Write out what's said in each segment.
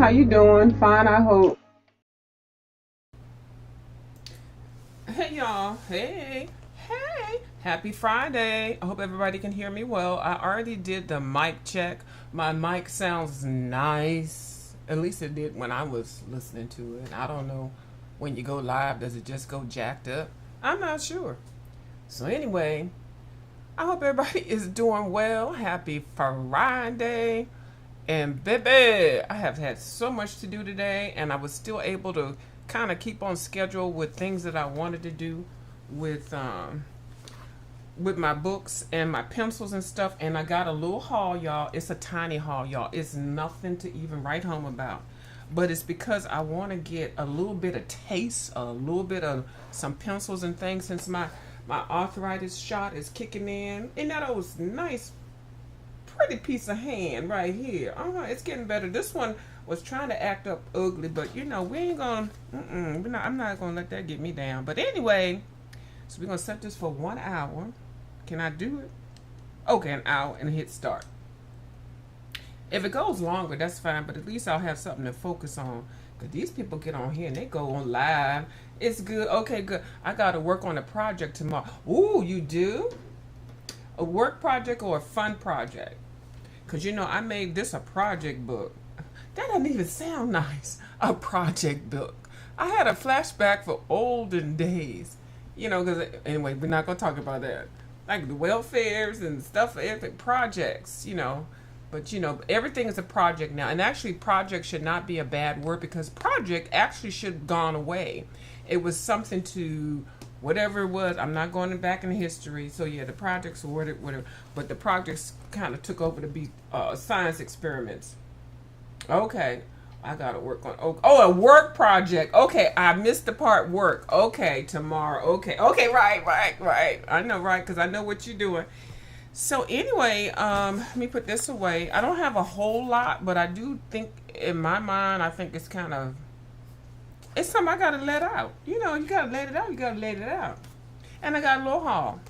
How you doing? Fine, I hope. Hey y'all, hey, happy Friday. I hope everybody can hear me well. I already did the mic check. My mic sounds nice. At least it did when I was listening to it. I don't know when you go live, does it just go jacked up? I'm not sure. So, anyway, I hope everybody is doing well. Happy Friday. And baby, I have had so much to do today, and I was still able to kind of keep on schedule with things that I wanted to do with with my books and my pencils and stuff. And I got a little haul, y'all. It's a tiny haul, y'all. It's nothing to even write home about, but it's because I want to get a little bit of taste, a little bit of some pencils and things since my arthritis shot is kicking in. And that was nice pretty piece of hand right here. It's getting better. This one was trying to act up ugly, but we ain't gonna. I'm not gonna let that get me down. But anyway, so we're gonna set this for 1 hour. Can I do it? Okay, an hour and hit start. If it goes longer, that's fine. But at least I'll have something to focus on. Cause these people get on here and they go on live. It's good. Okay, good. I gotta work on a project tomorrow. Ooh, you do? A work project or a fun project? Because I made this a project book. That doesn't even sound nice. A project book. I had a flashback for olden days. Because anyway, we're not going to talk about that. Like the welfares and stuff, projects. But, everything is a project now. And actually, project should not be a bad word because project actually should have gone away. It was something to whatever it was. I'm not going back in history. So yeah, the projects or whatever, but the projects kind of took over to be science experiments. Okay, I gotta work on. A work project. Okay, I missed the part work. Okay, tomorrow. Okay, right. I know, right, because I know what you're doing. So anyway, let me put this away. I don't have a whole lot, but I do think in my mind, I think it's kind of it's something I gotta let out. You gotta let it out. You gotta let it out. And I got a little haul.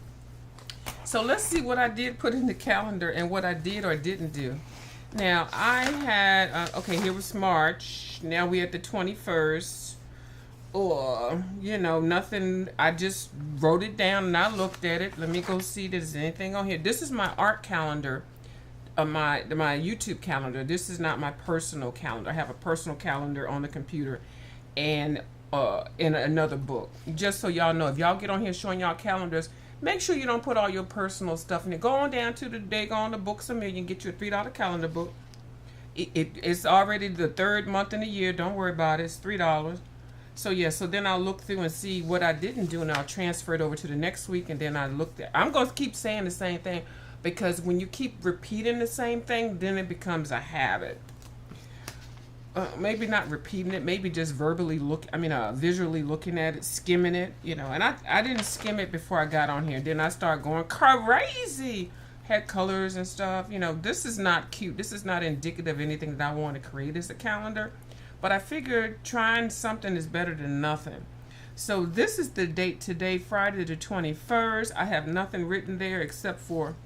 So let's see what I did put in the calendar and what I did or didn't do. Now I had here was March. Now we at the 21st. Or nothing. I just wrote it down and I looked at it. Let me go see if there's anything on here. This is my art calendar. My YouTube calendar. This is not my personal calendar. I have a personal calendar on the computer and in another book. Just so y'all know, if y'all get on here showing y'all calendars, make sure you don't put all your personal stuff in it. Go on down to the day, go on to Books A Million, get you a $3 calendar book. It's already the third month in the year. Don't worry about it. It's $3. So yeah, so then I'll look through and see what I didn't do, and I'll transfer it over to the next week. And then I'm going to keep saying the same thing because when you keep repeating the same thing, then it becomes a habit. Maybe not repeating it, maybe just visually looking at it, skimming it, and I didn't skim it before I got on here. Then I started going crazy, had colors and stuff. This is not cute. This is not indicative of anything that I want to create as a calendar, but I figured trying something is better than nothing. So this is the date today, Friday the 21st. I have nothing written there except for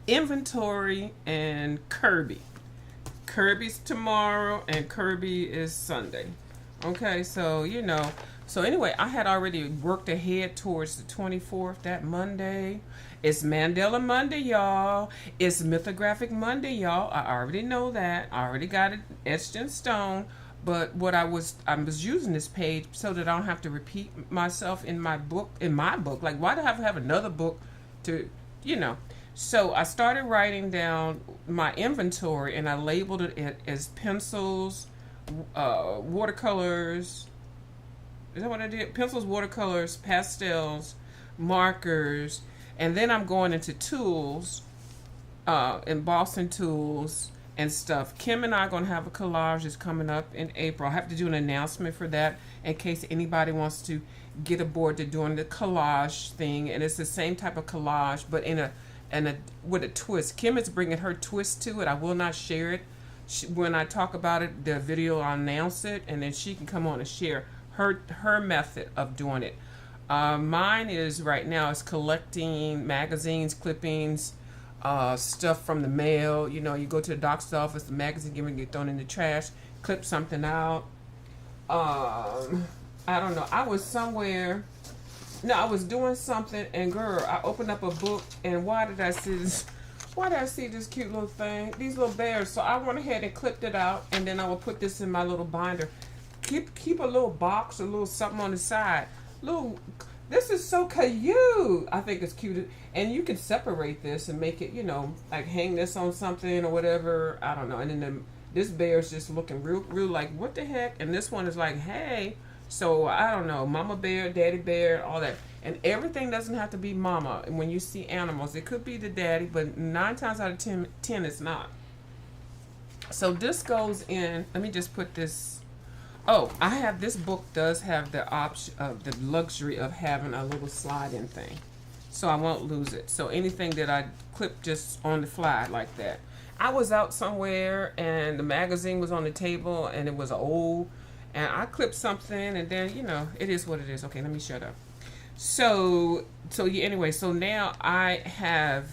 inventory and Kerby. Kerby's tomorrow and Kerby is Sunday. Okay, so so anyway, I had already worked ahead towards the 24th, that Monday. It's Mandela Monday, y'all. It's Mythographic Monday, y'all. I already know that. I already got it etched in stone. But I was using this page so that I don't have to repeat myself in my book. Like, why do I have to have another book to, So I started writing down my inventory and I labeled it as pencils, watercolors. Is that what I did? Pencils, watercolors, pastels, markers, and then I'm going into tools, embossing tools and stuff. Kim and I are going to have a collage that's coming up in April. I have to do an announcement for that in case anybody wants to get aboard to doing the collage thing. And it's the same type of collage, but with a twist. Kim is bringing her twist to it. I will not share it. When I talk about it, the video, I'll announce it, and then she can come on and share her method of doing it. Mine is right now is collecting magazines, clippings, stuff from the mail. You go to the doctor's office, the magazine get thrown in the trash. clip something out. I don't know. I was somewhere. No, I was doing something, and girl, I opened up a book, and why did I see this? Why did I see this cute little thing? These little bears. So I went ahead and clipped it out, and then I will put this in my little binder. Keep a little box, a little something on the side. Little. This is so cute. I think it's cute, and you can separate this and make it, like hang this on something or whatever. I don't know. And then this bear's just looking real like, what the heck? And this one is like, hey. So I don't know, mama bear, daddy bear, all that. And everything doesn't have to be mama. And when you see animals, it could be the daddy, but 9 times out of 10 it's not. So this goes in, let me just put this. Oh, this book does have the option of the luxury of having a little slide-in thing. So I won't lose it. So anything that I clip just on the fly like that. I was out somewhere and the magazine was on the table and it was old. And I clipped something, and then, it is what it is. Okay, let me shut up. So yeah, anyway, so now I have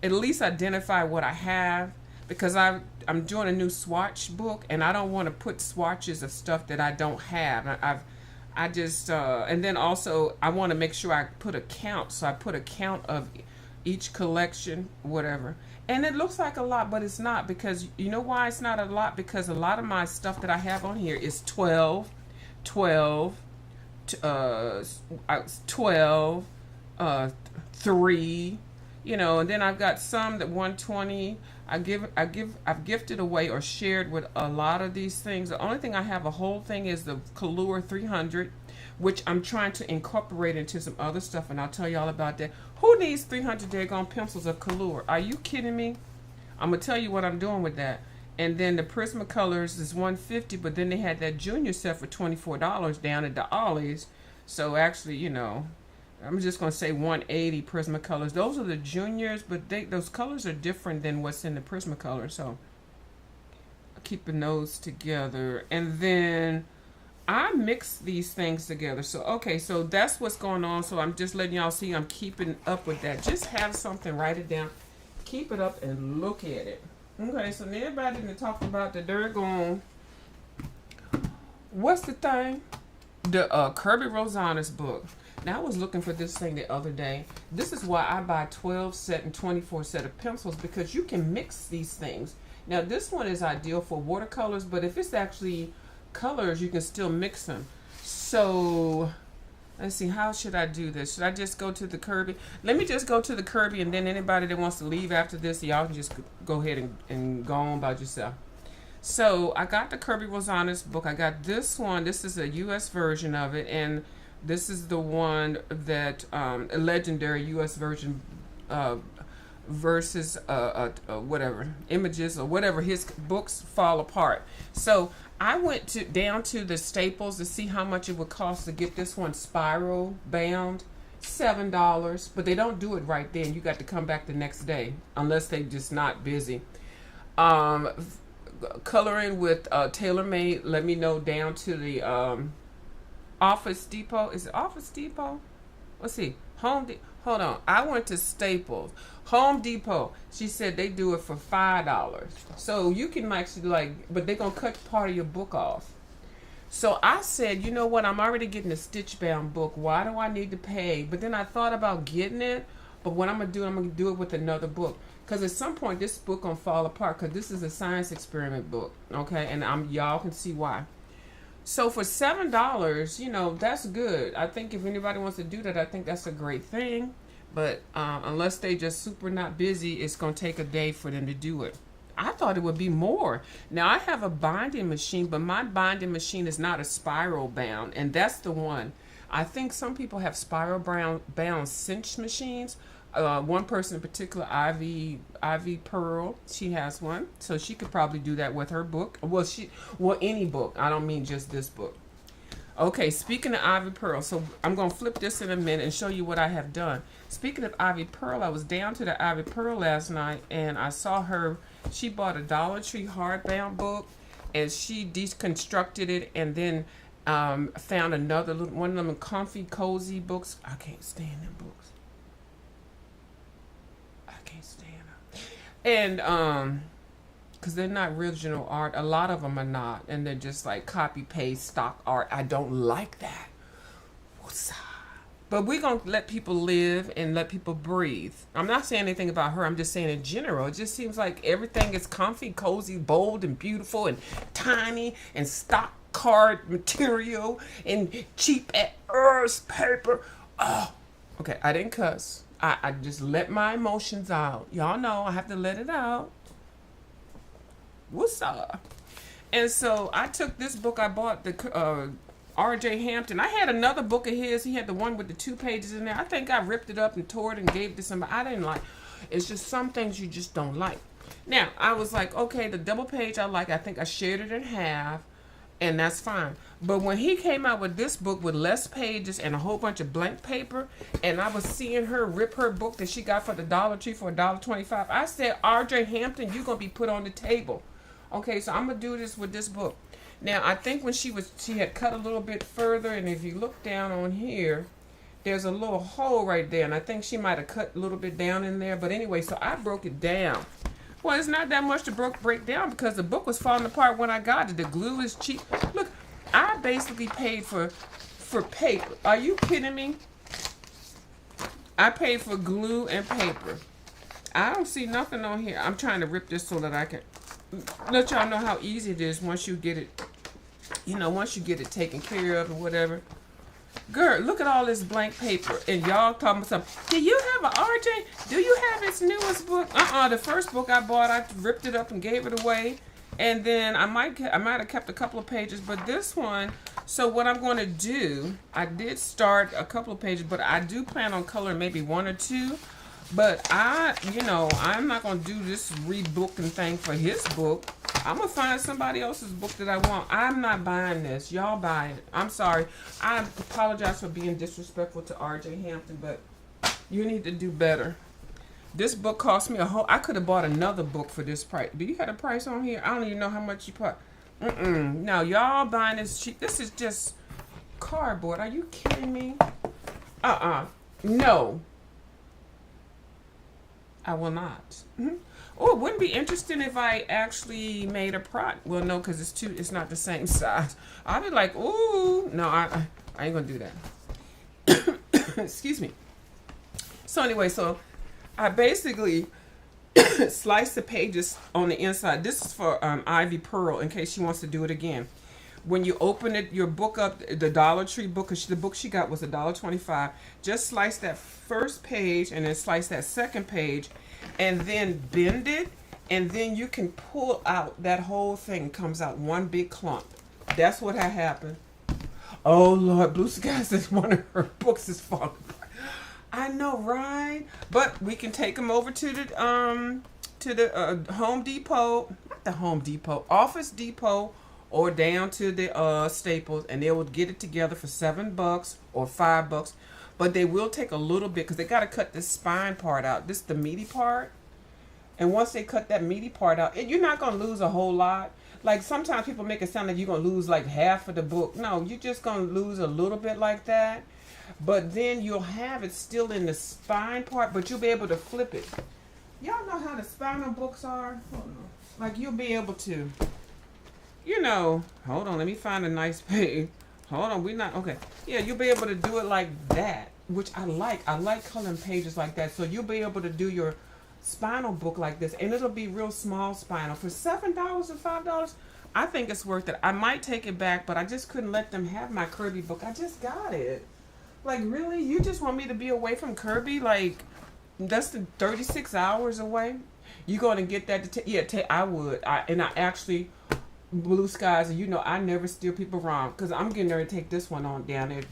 at least identified what I have, because I'm doing a new swatch book, and I don't want to put swatches of stuff that I don't have. I just, and then also I want to make sure I put a count. So I put a count of each collection, whatever. And it looks like a lot, but it's not, because you know why it's not a lot? Because a lot of my stuff that I have on here is 12, 3, and then I've got some that 120. I've gifted away or shared with a lot of these things. The only thing I have a whole thing is the Color 300, which I'm trying to incorporate into some other stuff, and I'll tell y'all about that. Who needs 300 daggone pencils of Color? Are you kidding me? I'm going to tell you what I'm doing with that. And then the Prismacolors is $150, but then they had that junior set for $24 down at the Ollie's. So actually, I'm just going to say $180 Prismacolors. Those are the juniors, but those colors are different than what's in the Prismacolor. So keeping those together. And then I mix these things together. So, okay, so that's what's going on. So I'm just letting y'all see I'm keeping up with that. Just have something, write it down, keep it up, and look at it. Okay, so now everybody didn't talk about the Duragone. What's the thing? The Kerby Rosanna's book. Now, I was looking for this thing the other day. This is why I buy 12 set and 24 set of pencils, because you can mix these things. Now, this one is ideal for watercolors, but if it's actually colors, you can still mix them. So let's see, how should I do this? Should I just go to the Kerby? Let me just go to the Kerby, and then anybody that wants to leave after this, y'all can just go ahead and go on about yourself. So I got the Kerby Rosanna's book. I got this one. This is a US version of it, and this is the one that a legendary US version versus whatever images or whatever, his books fall apart. So I went down to the Staples to see how much it would cost to get this one spiral bound. $7, but they don't do it right then. You got to come back the next day unless they just not busy. Coloring with TaylorMade, let me know, down to the Office Depot. Is it Office Depot? Let's see. Hold on. I went to Staples. Home Depot. She said they do it for $5. So you can actually but they're going to cut part of your book off. So I said, you know what? I'm already getting a stitch bound book. Why do I need to pay? But then I thought about getting it. But what I'm going to do it with another book. Because at some point this book going to fall apart, because this is a science experiment book. Okay? And y'all can see why. So for $7, that's good. I think if anybody wants to do that, I think that's a great thing. But unless they just super not busy, it's going to take a day for them to do it. I thought it would be more. Now, I have a binding machine, but my binding machine is not a spiral bound, and that's the one. I think some people have spiral bound cinch machines. One person in particular, Ivy Pearl, she has one, so she could probably do that with her book. Well, any book. I don't mean just this book. Okay, speaking of Ivy Pearl, so I'm going to flip this in a minute and show you what I have done. Speaking of Ivy Pearl, I was down to the Ivy Pearl last night, and I saw her. She bought a Dollar Tree hardbound book, and she deconstructed it, and then found another one of them comfy, cozy books. I can't stand them books. I can't stand them. And because they're not original art. A lot of them are not, and they're just like copy paste stock art. I don't like that. But we're going to let people live and let people breathe. I'm not saying anything about her. I'm just saying in general. It just seems like everything is comfy, cozy, bold, and beautiful, and tiny, and stock card material, and cheap ass paper. Oh, okay. I didn't cuss. I just let my emotions out. Y'all know I have to let it out. What's up? And so I took this book I bought, the R.J. Hampton. I had another book of his. He had the one with the 2 pages in there. I think I ripped it up and tore it and gave it to somebody. I didn't like. It's just some things you just don't like. Now, I was like, okay, the double page I like. I think I shared it in half, and that's fine. But when he came out with this book with less pages and a whole bunch of blank paper, and I was seeing her rip her book that she got for the Dollar Tree for $1.25, I said, R.J. Hampton, you're going to be put on the table. Okay, so I'm going to do this with this book. Now, I think when she had cut a little bit further, and if you look down on here, there's a little hole right there, and I think she might have cut a little bit down in there. But anyway, so I broke it down. Well, it's not that much to break down because the book was falling apart when I got it. The glue is cheap. Look, I basically paid for paper. Are you kidding me? I paid for glue and paper. I don't see nothing on here. I'm trying to rip this so that I can let y'all know how easy it is once you get it, once you get it taken care of and whatever. Girl, look at all this blank paper. And y'all talking about something. Do you have an RJ? Do you have his newest book? The first book I bought, I ripped it up and gave it away. And then I might have kept a couple of pages. But this one, so what I'm going to do, I did start a couple of pages, but I do plan on coloring maybe 1 or 2. But I'm not going to do this rebooking thing for his book. I'm going to find somebody else's book that I want. I'm not buying this. Y'all buy it. I'm sorry. I apologize for being disrespectful to R.J. Hampton, but you need to do better. This book cost me I could have bought another book for this price. Do you have a price on here? I don't even know how much you put. No, y'all buying this cheap. This is just cardboard. Are you kidding me? No. I will not. Oh, it wouldn't be interesting if I actually made a product. Well, no, because it's not the same size. I'd be like, ooh, no, I ain't gonna do that. Excuse me. So anyway, so I basically slice the pages on the inside. This is for Ivy Pearl in case she wants to do it again. When you open your book up, the Dollar Tree book, the book she got was $1.25. Just slice that first page and then slice that second page and then bend it. And then you can pull out that whole thing. Comes out one big clump. That's what happened. Oh, Lord, Blue Sky says one of her books is falling apart. I know, right? But we can take them over to the Home Depot. Not the Home Depot. Office Depot. Or down to the Staples, and they will get it together for $7 or $5. But they will take a little bit because they got to cut this spine part out. This is the meaty part. And once they cut that meaty part out, you're not going to lose a whole lot. Like sometimes people make it sound like you're going to lose like half of the book. No, you're just going to lose a little bit like that. But then you'll have it still in the spine part, but you'll be able to flip it. Y'all know how the spinal books are? Hold on. Like you'll be able to. Hold on, let me find a nice page. Hold on, okay. Yeah, you'll be able to do it like that, which I like. I like coloring pages like that. So you'll be able to do your spinal book like this, and it'll be real small spinal. For $7 or $5, I think it's worth it. I might take it back, but I just couldn't let them have my Kerby book. I just got it. Like, really? You just want me to be away from Kerby? Like, that's the 36 hours away? You going to get that? I would. I actually... Blue Skies, I never steer people wrong because I'm getting ready to take this one on down there.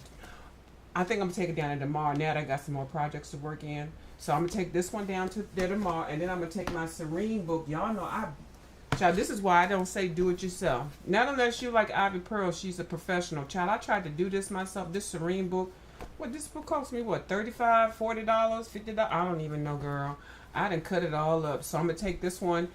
I think I'm gonna take it down there tomorrow. Now that I got some more projects to work in, so I'm gonna take this one down to there tomorrow, and then I'm gonna take my Serene book. Y'all know child. This is why I don't say do it yourself. Not unless you like Ivy Pearl, she's a professional. Child, I tried to do this myself. This Serene book, this book cost me $35, $40, $50? I don't even know, girl. I done cut it all up, so I'm gonna take this one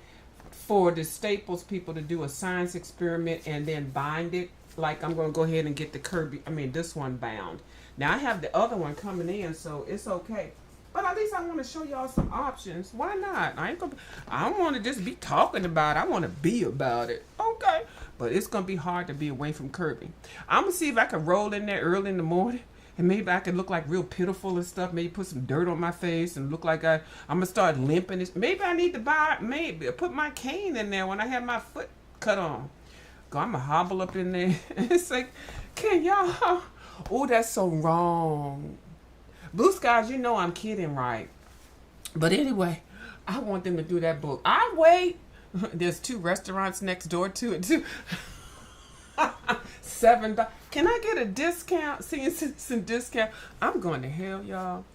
for the Staples people to do a science experiment and then bind it. Like I'm going to go ahead and get this one bound. Now I have the other one coming in, so it's okay. But at least I want to show y'all some options. Why not? I don't want to just be talking about it. I want to be about it. Okay. But it's going to be hard to be away from Kerby. I'm going to see if I can roll in there early in the morning. And maybe I can look like real pitiful and stuff. Maybe put some dirt on my face and look like I'm going to start limping. Maybe I need to put my cane in there when I have my foot cut on. I'm going to hobble up in there. It's like, can y'all? Oh, that's so wrong. Blue Skies, you know I'm kidding, right? But anyway, I want them to do that book. I wait. There's 2 restaurants next door to it, too. $7. Can I get a discount? Senior citizen discount? I'm going to hell, y'all.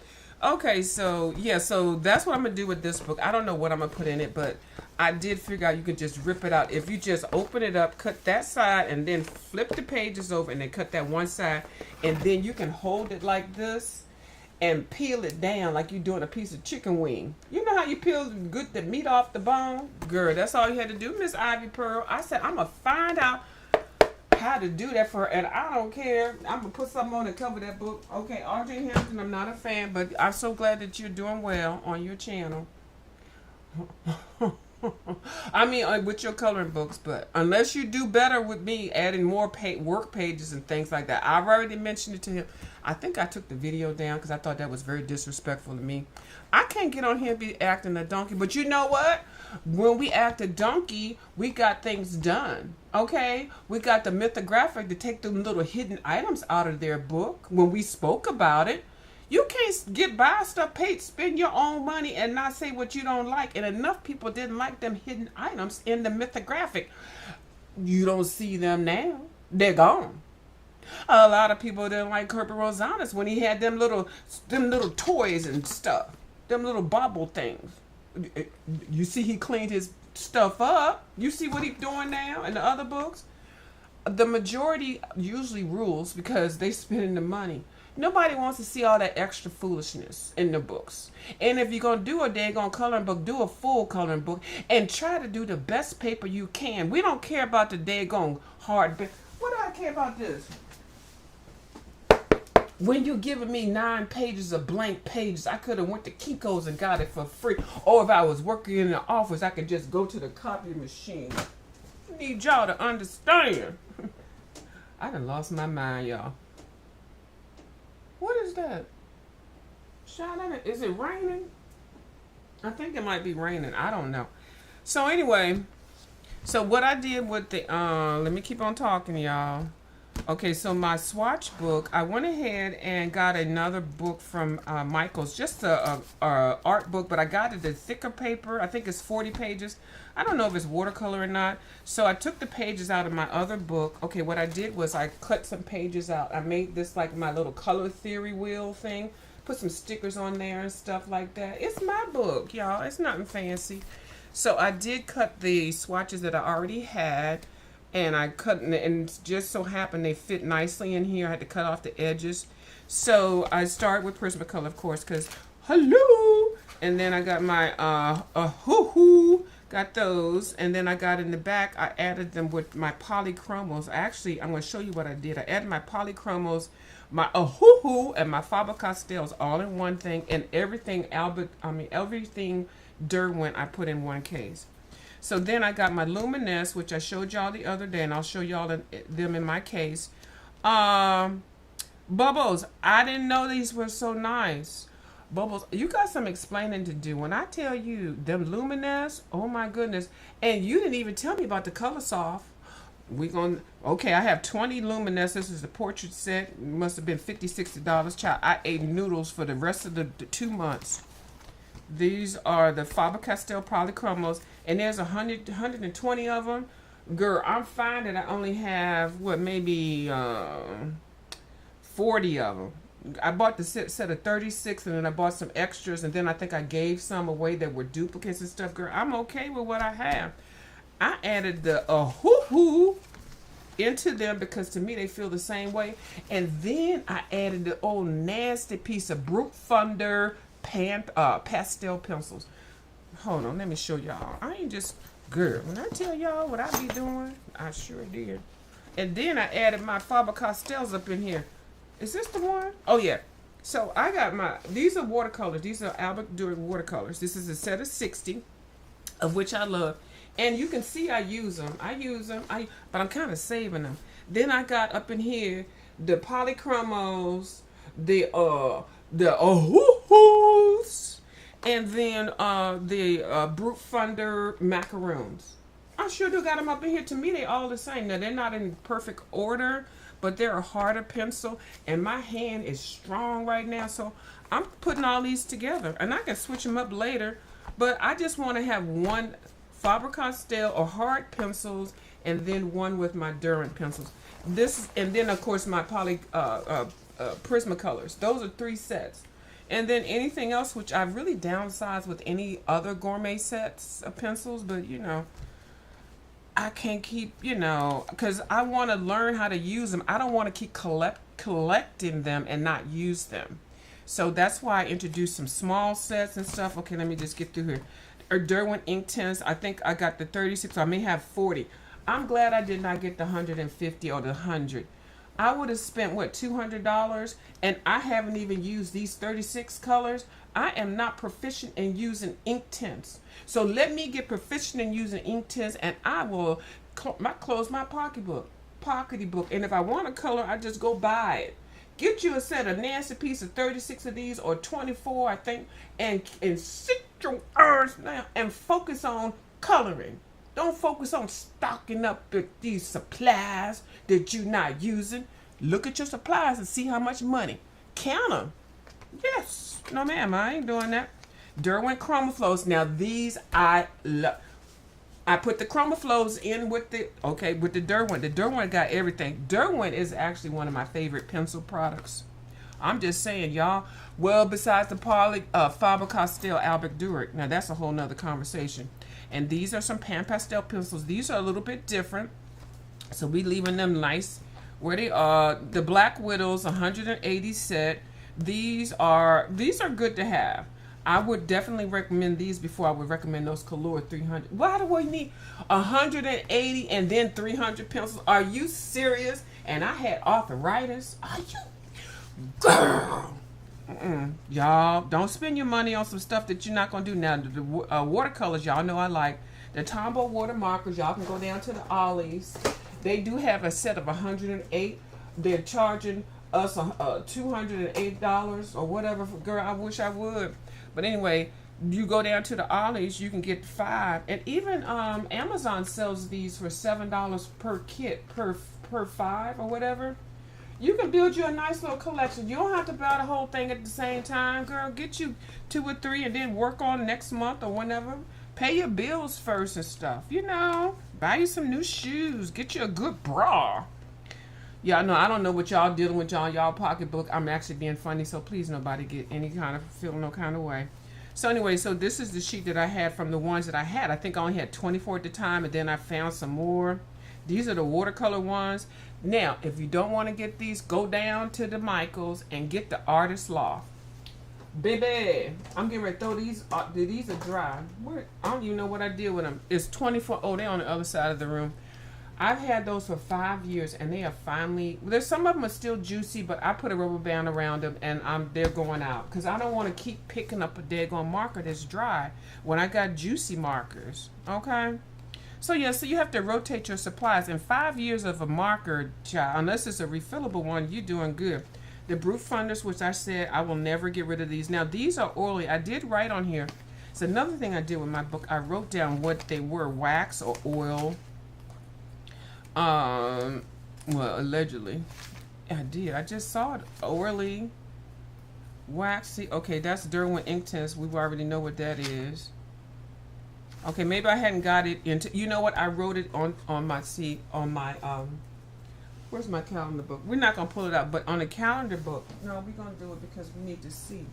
Okay, so yeah, so that's what I'm gonna do with this book. I don't know what I'm gonna put in it, but I did figure out you could just rip it out. If you just open it up, cut that side, and then flip the pages over, and then cut that one side, and then you can hold it like this and peel it down like you're doing a piece of chicken wing. You know how you peel the meat off the bone? Girl, that's all you had to do, Miss Ivy Pearl. I said, I'm gonna find out how to do that for her, and I don't care. I'm gonna put something on to cover that book. Okay, Audrey Hampton, I'm not a fan, but I'm so glad that you're doing well on your channel. I mean, with your coloring books, but unless you do better with me adding more work pages and things like that. I've already mentioned it to him. I think I took the video down because I thought that was very disrespectful to me. I can't get on here and be acting a donkey, but you know what? When we act a donkey, we got things done. Okay? We got the mythographic to take the little hidden items out of their book when we spoke about it. You can't get buy stuff, spend your own money and not say what you don't like. And enough people didn't like them hidden items in the mythographic. You don't see them now. They're gone. A lot of people didn't like Kerby Rosanas when he had them little toys and stuff. Them little bobble things. You see he cleaned his stuff up. You see what he's doing now in the other books? The majority usually rules because they spending the money. Nobody wants to see all that extra foolishness in the books. And if you're going to do a daggone coloring book, do a full coloring book and try to do the best paper you can. We don't care about the daggone hard paper. What do I care about this? When you're giving me 9 pages of blank pages, I could have went to Kinko's and got it for free. Or if I was working in the office, I could just go to the copy machine. I need y'all to understand. I done lost my mind, y'all. What is that? Is it raining? I think it might be raining. I don't know. So anyway, so what I did with the, let me keep on talking, y'all. Okay, so my swatch book, I went ahead and got another book from Michael's, just a art book, but I got it in thicker paper. I think it's 40 pages. I don't know if it's watercolor or not. So I took the pages out of my other book. Okay, what I did was I cut some pages out. I made this like my little color theory wheel thing. Put some stickers on there and stuff like that. It's my book, y'all. It's nothing fancy. So I did cut the swatches that I already had. And I cut, and just so happened they fit nicely in here. I had to cut off the edges. So I start with Prismacolor, of course, because hello. And then I got my hoo-hoo, got those. And then I got in the back, I added them with my polychromos. Actually, I'm going to show you what I did. I added my polychromos, my hoo-hoo, and my Faber-Castells all in one thing. And everything everything Derwent I put in one case. So then I got my Luminous, which I showed y'all the other day, and I'll show y'all them in my case. Bubbles, I didn't know these were so nice. Bubbles, you got some explaining to do. When I tell you them Luminous, oh my goodness. And you didn't even tell me about the Color Soft. Okay, I have 20 Luminous. This is the portrait set. It must have been $50, $60. Child, I ate noodles for the rest of the 2 months. These are the Faber-Castell Polychromos, and there's 120 of them. Girl, I'm fine that I only have, maybe 40 of them. I bought the set of 36, and then I bought some extras, and then I think I gave some away that were duplicates and stuff. Girl, I'm okay with what I have. I added the hoo-hoo into them because to me they feel the same way. And then I added the old nasty piece of Brook Thunder pastel pencils. Hold on, let me show y'all. I ain't just, girl, when I tell y'all what I be doing, I sure did. And then I added my Faber-Castells up in here. Is this the one? Oh yeah. So I got these are watercolors. These are Albert Durer watercolors. This is a set of 60, of which I love. And you can see I use them. But I'm kind of saving them. Then I got up in here the polychromos, the hoo-hoos, and then the Brute Thunder macaroons. I sure do got them up in here. To me, they all the same. Now, they're not in perfect order, but they're a harder pencil, and my hand is strong right now, so I'm putting all these together, and I can switch them up later, but I just want to have one Faber-Castell or hard pencils, and then one with my Derwent pencils. And then of course my Prismacolors. Those are 3 sets. And then anything else, which I've really downsized with any other gourmet sets of pencils, but I can't keep, because I want to learn how to use them. I don't want to keep collecting them and not use them. So that's why I introduced some small sets and stuff. Okay, let me just get through here. Derwent ink tints. I think I got the 36. So I may have 40. I'm glad I did not get the 150 or the 100. I would have spent, what, $200? And I haven't even used these 36 colors. I am not proficient in using ink tints. So let me get proficient in using ink tints, and I will close my pocketbook. And if I want a color, I just go buy it. Get you a set of nasty piece of 36 of these, or 24, I think, and sit your earth now and focus on coloring. Don't focus on stocking up these supplies that you're not using. Look at your supplies and see how much money. Count them. Yes. No, ma'am, I ain't doing that. Derwent Chromaflows. Now, these I love. I put the Chromaflows in with the Derwent. The Derwent got everything. Derwent is actually one of my favorite pencil products. I'm just saying, y'all. Well, besides the Faber-Castell Albert Durer. Now, that's a whole nother conversation. And these are some Pan Pastel pencils. These are a little bit different. So we leaving them nice where they are. The Black Widows, 180 set. These are good to have. I would definitely recommend these before I would recommend those Color 300. Why do we need 180 and then 300 pencils? Are you serious? And I had arthritis. Are you? Girl. Y'all, don't spend your money on some stuff that you're not going to do. Now, the watercolors, y'all know I like. The Tombow water markers, y'all can go down to the Ollie's. They do have a set of 108. They're charging us $208 or whatever. Girl, I wish I would. But anyway, you go down to the Ollie's, you can get 5. And even Amazon sells these for $7 per kit, per 5 or whatever. You can build you a nice little collection. You don't have to buy the whole thing at the same time, girl. Get you 2 or 3 and then work on next month or whenever. Pay your bills first and stuff, Buy you some new shoes. Get you a good bra. Y'all know I don't know what y'all dealing with y'all pocketbook. I'm actually being funny, so please nobody get feel no kind of way. So anyway, so this is the sheet that I had from the ones that I had. I think I only had 24 at the time, and then I found some more. These are the watercolor ones. Now, if you don't want to get these, go down to the Michaels and get the Artist Loft. Baby, I'm getting ready to throw these. These are dry. I don't even know what I did with them. It's 24. Oh, they're on the other side of the room. I've had those for 5 years, and they are finally. There's some of them are still juicy, but I put a rubber band around them, and they're going out because I don't want to keep picking up a daggone marker that's dry when I got juicy markers. Okay. So you have to rotate your supplies. In 5 years of a marker, child, unless it's a refillable one, you're doing good. The Brute Funders, which I said I will never get rid of these. Now, these are oily. I did write on here. It's another thing I did with my book. I wrote down what they were, wax or oil. Well, allegedly. I did. I just saw it. Oily, waxy. Okay, that's Derwent ink tints. We already know what that is. Okay, maybe I hadn't got it into. You know what? I wrote it on my seat on my Where's my calendar book? We're not gonna pull it out, but on the calendar book. No, we're gonna do it because we need to see.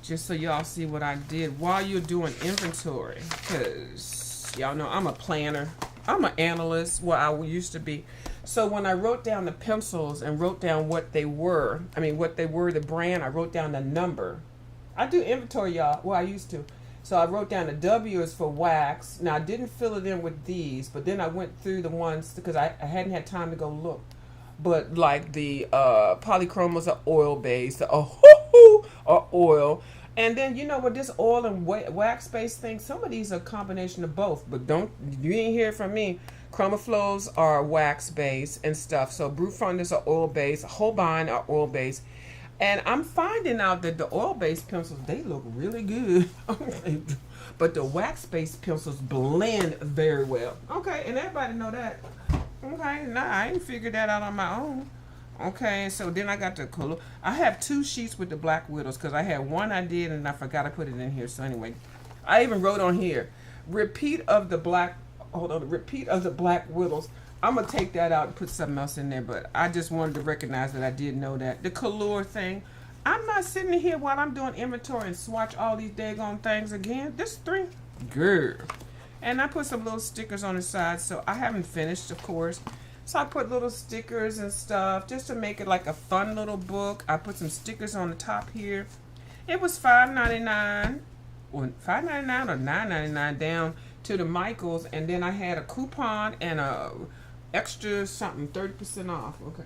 Just so y'all see what I did while you're doing inventory, because y'all know I'm a planner. I'm an analyst. Well, I used to be. So when I wrote down the pencils and wrote down what they were, the brand, I wrote down the number. I do inventory, y'all. Well, I used to. So I wrote down the W is for wax. Now, I didn't fill it in with these, but then I went through the ones because I hadn't had time to go look. but like the polychromos are oil based, are oil. And then you know what, this oil and wax based thing, some of these are a combination of both, but don't, you ain't hear from me. Chromaflows are wax based and stuff. So Brute Funders are oil based, Holbein are oil based. And I'm finding out that the oil based pencils, they look really good. But the wax based pencils blend very well. Okay, and everybody know that. Okay, nah, I ain't figured that out on my own. Okay, so then I got the color. I have 2 sheets with the Black Widows because I had one I did and I forgot to put it in here. So anyway, I even wrote on here, repeat of the Black Widows. I'm going to take that out and put something else in there, but I just wanted to recognize that I did know that. The color thing, I'm not sitting here while I'm doing inventory and swatch all these daggone things again. This 3, girl. And I put some little stickers on the side, so I haven't finished, of course. So I put little stickers and stuff just to make it like a fun little book. I put some stickers on the top here. It was $5.99 or $5.99 or $9.99 down to the Michaels, and then I had a coupon and a extra something 30% off. Okay,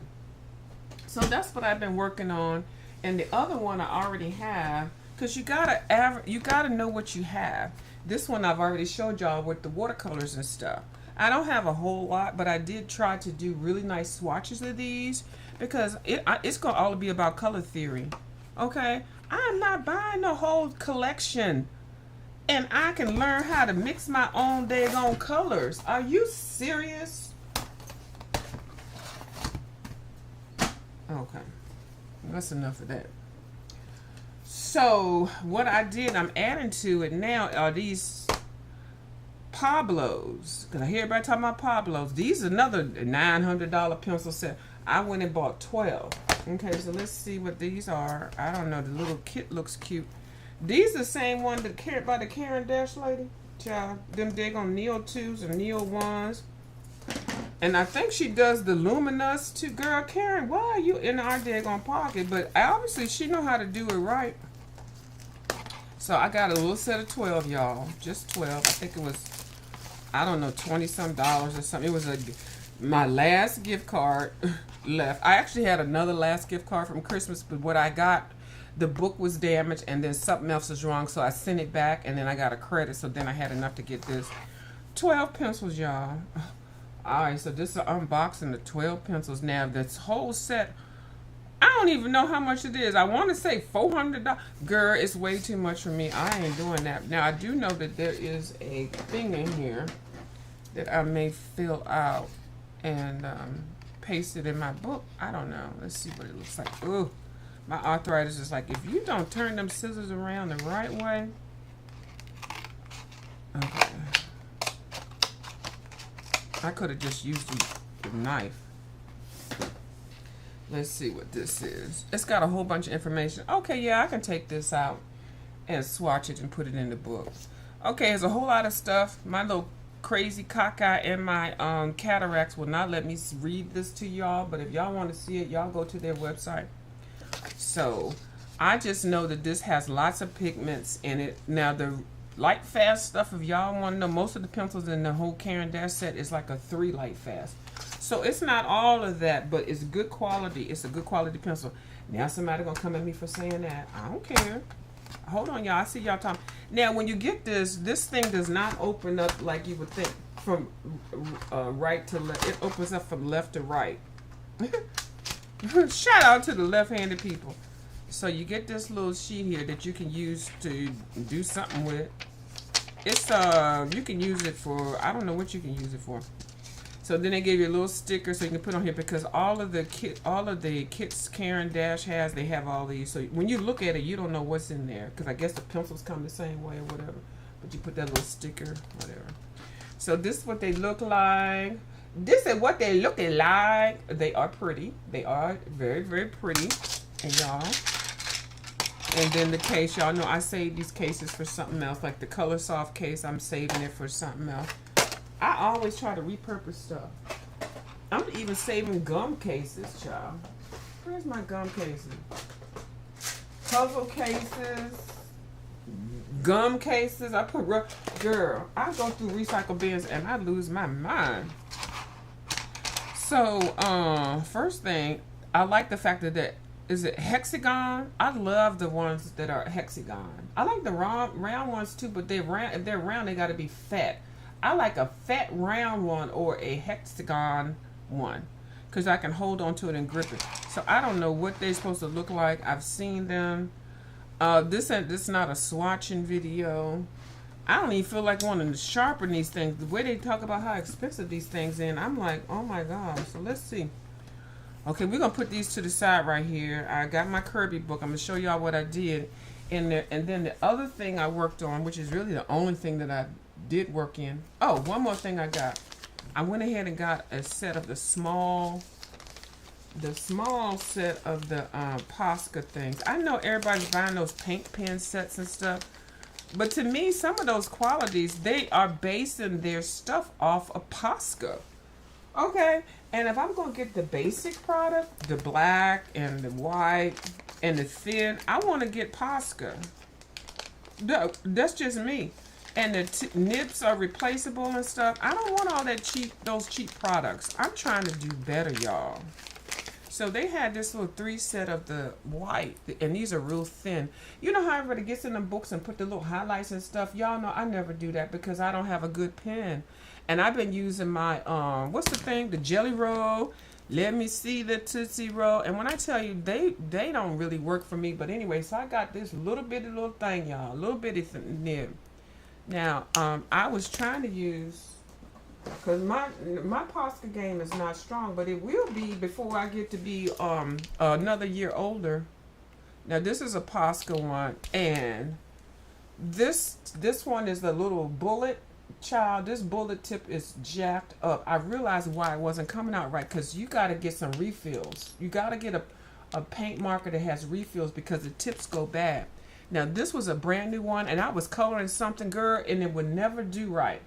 so that's what I've been working on. And the other one I already have, because you gotta know what you have. This one I've already showed y'all with the watercolors and stuff. I don't have a whole lot, but I did try to do really nice swatches of these because it's gonna all be about color theory. Okay, I'm not buying the whole collection, and I can learn how to mix my own daggone colors. Are you serious? Okay, that's enough of that. So what I did, I'm adding to it now are these Pablos. Because I hear everybody talking about Pablos. These are another $900 pencil set. I went and bought 12. Okay, so let's see what these are. I don't know. The little kit looks cute. These are the same one that carried by the Karen Dash lady. Child, them daggone Neo 2s and Neo 1s. And I think she does the Luminous too. Girl, Karen, why are you in our daggone pocket? But obviously she know how to do it right. So I got a little set of 12, y'all. Just 12. I think it was, I don't know, 20-some dollars or something. It was my last gift card left. I actually had another last gift card from Christmas, but what I got, the book was damaged and then something else was wrong. So I sent it back and then I got a credit. So then I had enough to get this. 12 pencils, y'all. Alright, so this is an unboxing of 12 pencils. Now, this whole set, I don't even know how much it is. I want to say $400. Girl, it's way too much for me. I ain't doing that. Now, I do know that there is a thing in here that I may fill out and paste it in my book. I don't know. Let's see what it looks like. Ooh, my arthritis is like, if you don't turn them scissors around the right way. Okay. I could have just used the knife. Let's see what this is. It's got a whole bunch of information. Okay, yeah, I can take this out and swatch it and put it in the book. Okay, there's a whole lot of stuff. My little crazy cockeye and my cataracts will not let me read this to y'all, but if y'all want to see it, y'all go to their website. So, I just know that this has lots of pigments in it. Now, the light fast stuff, if y'all want to know, most of the pencils in the whole Karen Dash set is like a 3 light fast. So it's not all of that, but it's good quality. It's a good quality pencil. Now somebody gonna come at me for saying that. I don't care. Hold on, y'all. I see y'all talking. Now when you get this thing does not open up like you would think from right to left. It opens up from left to right. Shout out to the left-handed people. So you get this little sheet here that you can use to do something with. It's you can use it for, I don't know what you can use it for. So then they gave you a little sticker so you can put on here, because all of the kits Karen Dash has, they have all these. So when you look at it, you don't know what's in there, because I guess the pencils come the same way or whatever. But you put that little sticker, whatever. So this is what they look like. This is what they looking like. They are pretty. They are very, very pretty. And y'all. And then the case, y'all know I save these cases for something else. Like the Color Soft case, I'm saving it for something else. I always try to repurpose stuff. I'm even saving gum cases, child. Where's my gum cases? Puzzle cases. Gum cases. I put, girl, I go through recycle bins and I lose my mind. So, first thing, I like the fact that is it hexagon? I love the ones that are hexagon. I like the round ones too, but they're round. If they're round, they got to be fat. I like a fat round one or a hexagon one because I can hold on to it and grip it. So I don't know what they're supposed to look like. I've seen them. This is not a swatching video. I don't even feel like wanting to sharpen these things. The way they talk about how expensive these things are, I'm like, oh my god. So let's see. Okay, we're gonna put these to the side right here. I got my Kerby book. I'm gonna show y'all what I did in there, and then the other thing I worked on, which is really the only thing that I did work in. Oh, one more thing I got. I went ahead and got a set of the small set of the Posca things. I know everybody's buying those paint pen sets and stuff, but to me, some of those qualities, they are basing their stuff off of Posca. Okay, and if I'm gonna get the basic product, the black and the white and the thin, I want to get Posca. That's just me. And the nibs are replaceable and stuff. I don't want all that those cheap products. I'm trying to do better, y'all. So they had this little 3 set of the white, and these are real thin. You know how everybody gets in them books and put the little highlights and stuff? Y'all know I never do that because I don't have a good pen. And I've been using my, what's the thing? The Jelly Roll. Let me see the Tootsie Roll. And when I tell you, they don't really work for me. But anyway, so I got this little thing, y'all. Little bitty nib. Now, I was trying to use, because my Posca game is not strong, but it will be before I get to be another year older. Now, this is a Posca one, and this one is the little bullet. Child, this bullet tip is jacked up. I realized why it wasn't coming out right, because you got to get some refills. You got to get a paint marker that has refills because the tips go bad. Now, this was a brand new one, and I was coloring something, girl, and it would never do right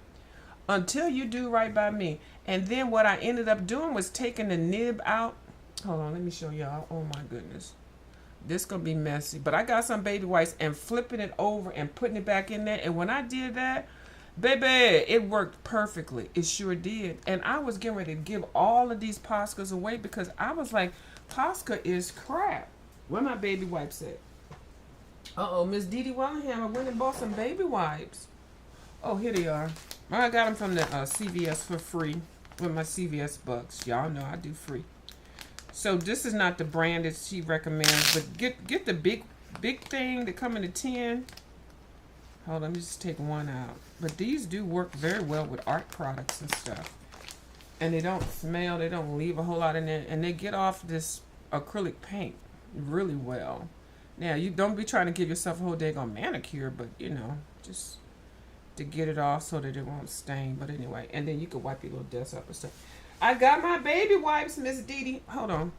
until you do right by me. And then what I ended up doing was taking the nib out. Hold on, let me show y'all. Oh, my goodness. This going to be messy. But I got some baby wipes and flipping it over and putting it back in there. And when I did that, baby, it worked perfectly. It sure did. And I was getting ready to give all of these Poscas away because I was like, Posca is crap. Where my baby wipes at? Uh-oh, Miss Dee Dee Wellingham, I went and bought some baby wipes. Oh, here they are. I got them from the CVS for free with my CVS bucks. Y'all know I do free. So this is not the brand that she recommends, but get the big thing that come in a tin. Hold on, let me just take one out. But these do work very well with art products and stuff. And they don't smell, they don't leave a whole lot in there, and they get off this acrylic paint really well. Now, you don't be trying to give yourself a whole daggone manicure, but, you know, just to get it off so that it won't stain. But anyway, and then you can wipe your little dust up and stuff. I got my baby wipes, Miss Dee Dee. Hold on.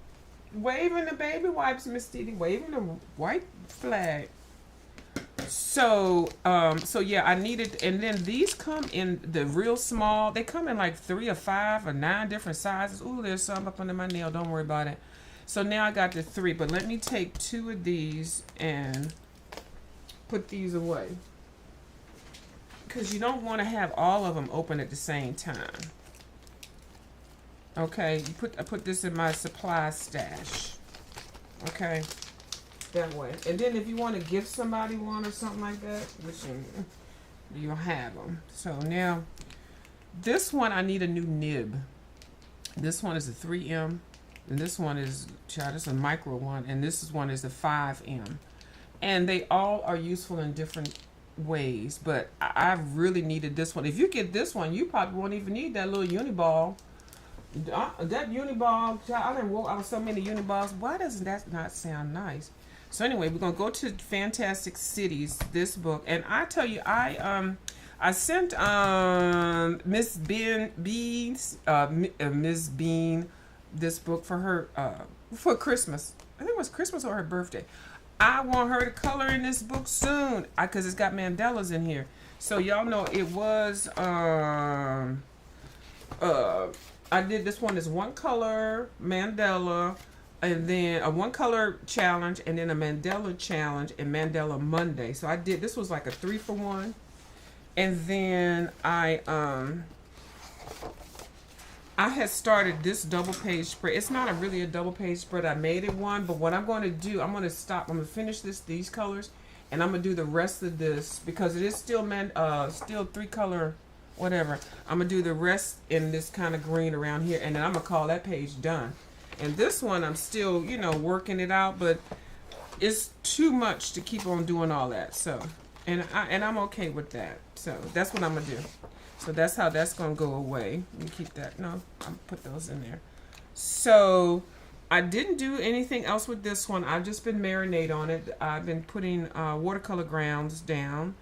Waving the baby wipes, Miss Dee Dee. Waving the white flag. So yeah, I needed, and then these come in the real small. They come in like 3 or 5 or 9 different sizes. Ooh, there's some up under my nail. Don't worry about it. So now I got the 3, but let me take 2 of these and put these away. Because you don't want to have all of them open at the same time. Okay, I put this in my supply stash. Okay, that way. And then if you want to give somebody one or something like that, which you'll have them. So now, this one I need a new nib. This one is a 3M. And this one is, child, this is a micro one, and this one is the 5M. And they all are useful in different ways, but I really needed this one. If you get this one, you probably won't even need that little Uniball. That Uniball, child, I didn't walk out with so many Uniballs. Why doesn't that not sound nice? So anyway, we're going to go to Fantastic Cities, this book. And I tell you, I sent Miss Bean this book for her for Christmas. I think it was Christmas or her birthday. I want her to color in this book soon because it's got mandalas in here. So y'all know it was I did this one as one color mandala, and then a one color challenge, and then a mandala challenge and mandala Monday. So I did, this was like a 3-for-1. And then I I had started this double page spread. It's not really a double page spread. I made it one, but what I'm going to do, I'm going to stop. I'm going to finish these colors, and I'm going to do the rest of this because it is still still 3-color, whatever. I'm going to do the rest in this kind of green around here, and then I'm going to call that page done. And this one, I'm still, you know, working it out, but it's too much to keep on doing all that. So, and I'm okay with that. So that's what I'm going to do. So that's how that's going to go away. Let me keep that. No, I'll put those in there. So I didn't do anything else with this one. I've just been marinate on it. I've been putting watercolor grounds down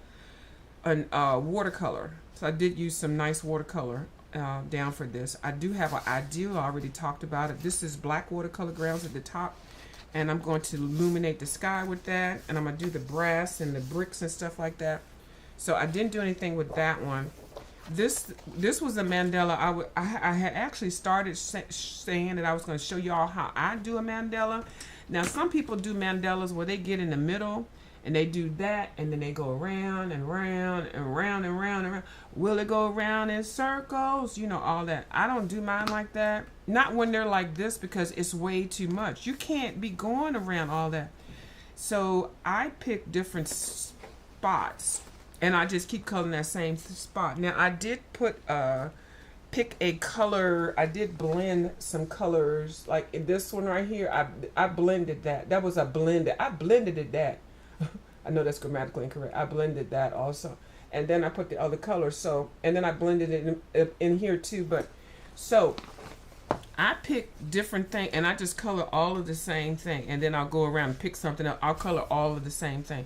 and watercolor. So I did use some nice watercolor down for this. I do have an ideal. I already talked about it. This is black watercolor grounds at the top. And I'm going to illuminate the sky with that. And I'm going to do the brass and the bricks and stuff like that. So I didn't do anything with that one. This was a mandala. I had actually started saying that I was going to show y'all how I do a mandala. Now some people do mandalas where they get in the middle and they do that and then they go around and round and round and round and round. Will it go around in circles? You know, all that. I don't do mine like that. Not when they're like this because it's way too much. You can't be going around all that. So I pick different spots. And I just keep coloring that same spot. Now I did pick a color. I did blend some colors. Like in this one right here, I blended that. That was a blended. I blended it that. I know that's grammatically incorrect. I blended that also. And then I put the other color. So, and then I blended it in here too. But so I pick different things and I just color all of the same thing. And then I'll go around and pick something else. I'll color all of the same thing.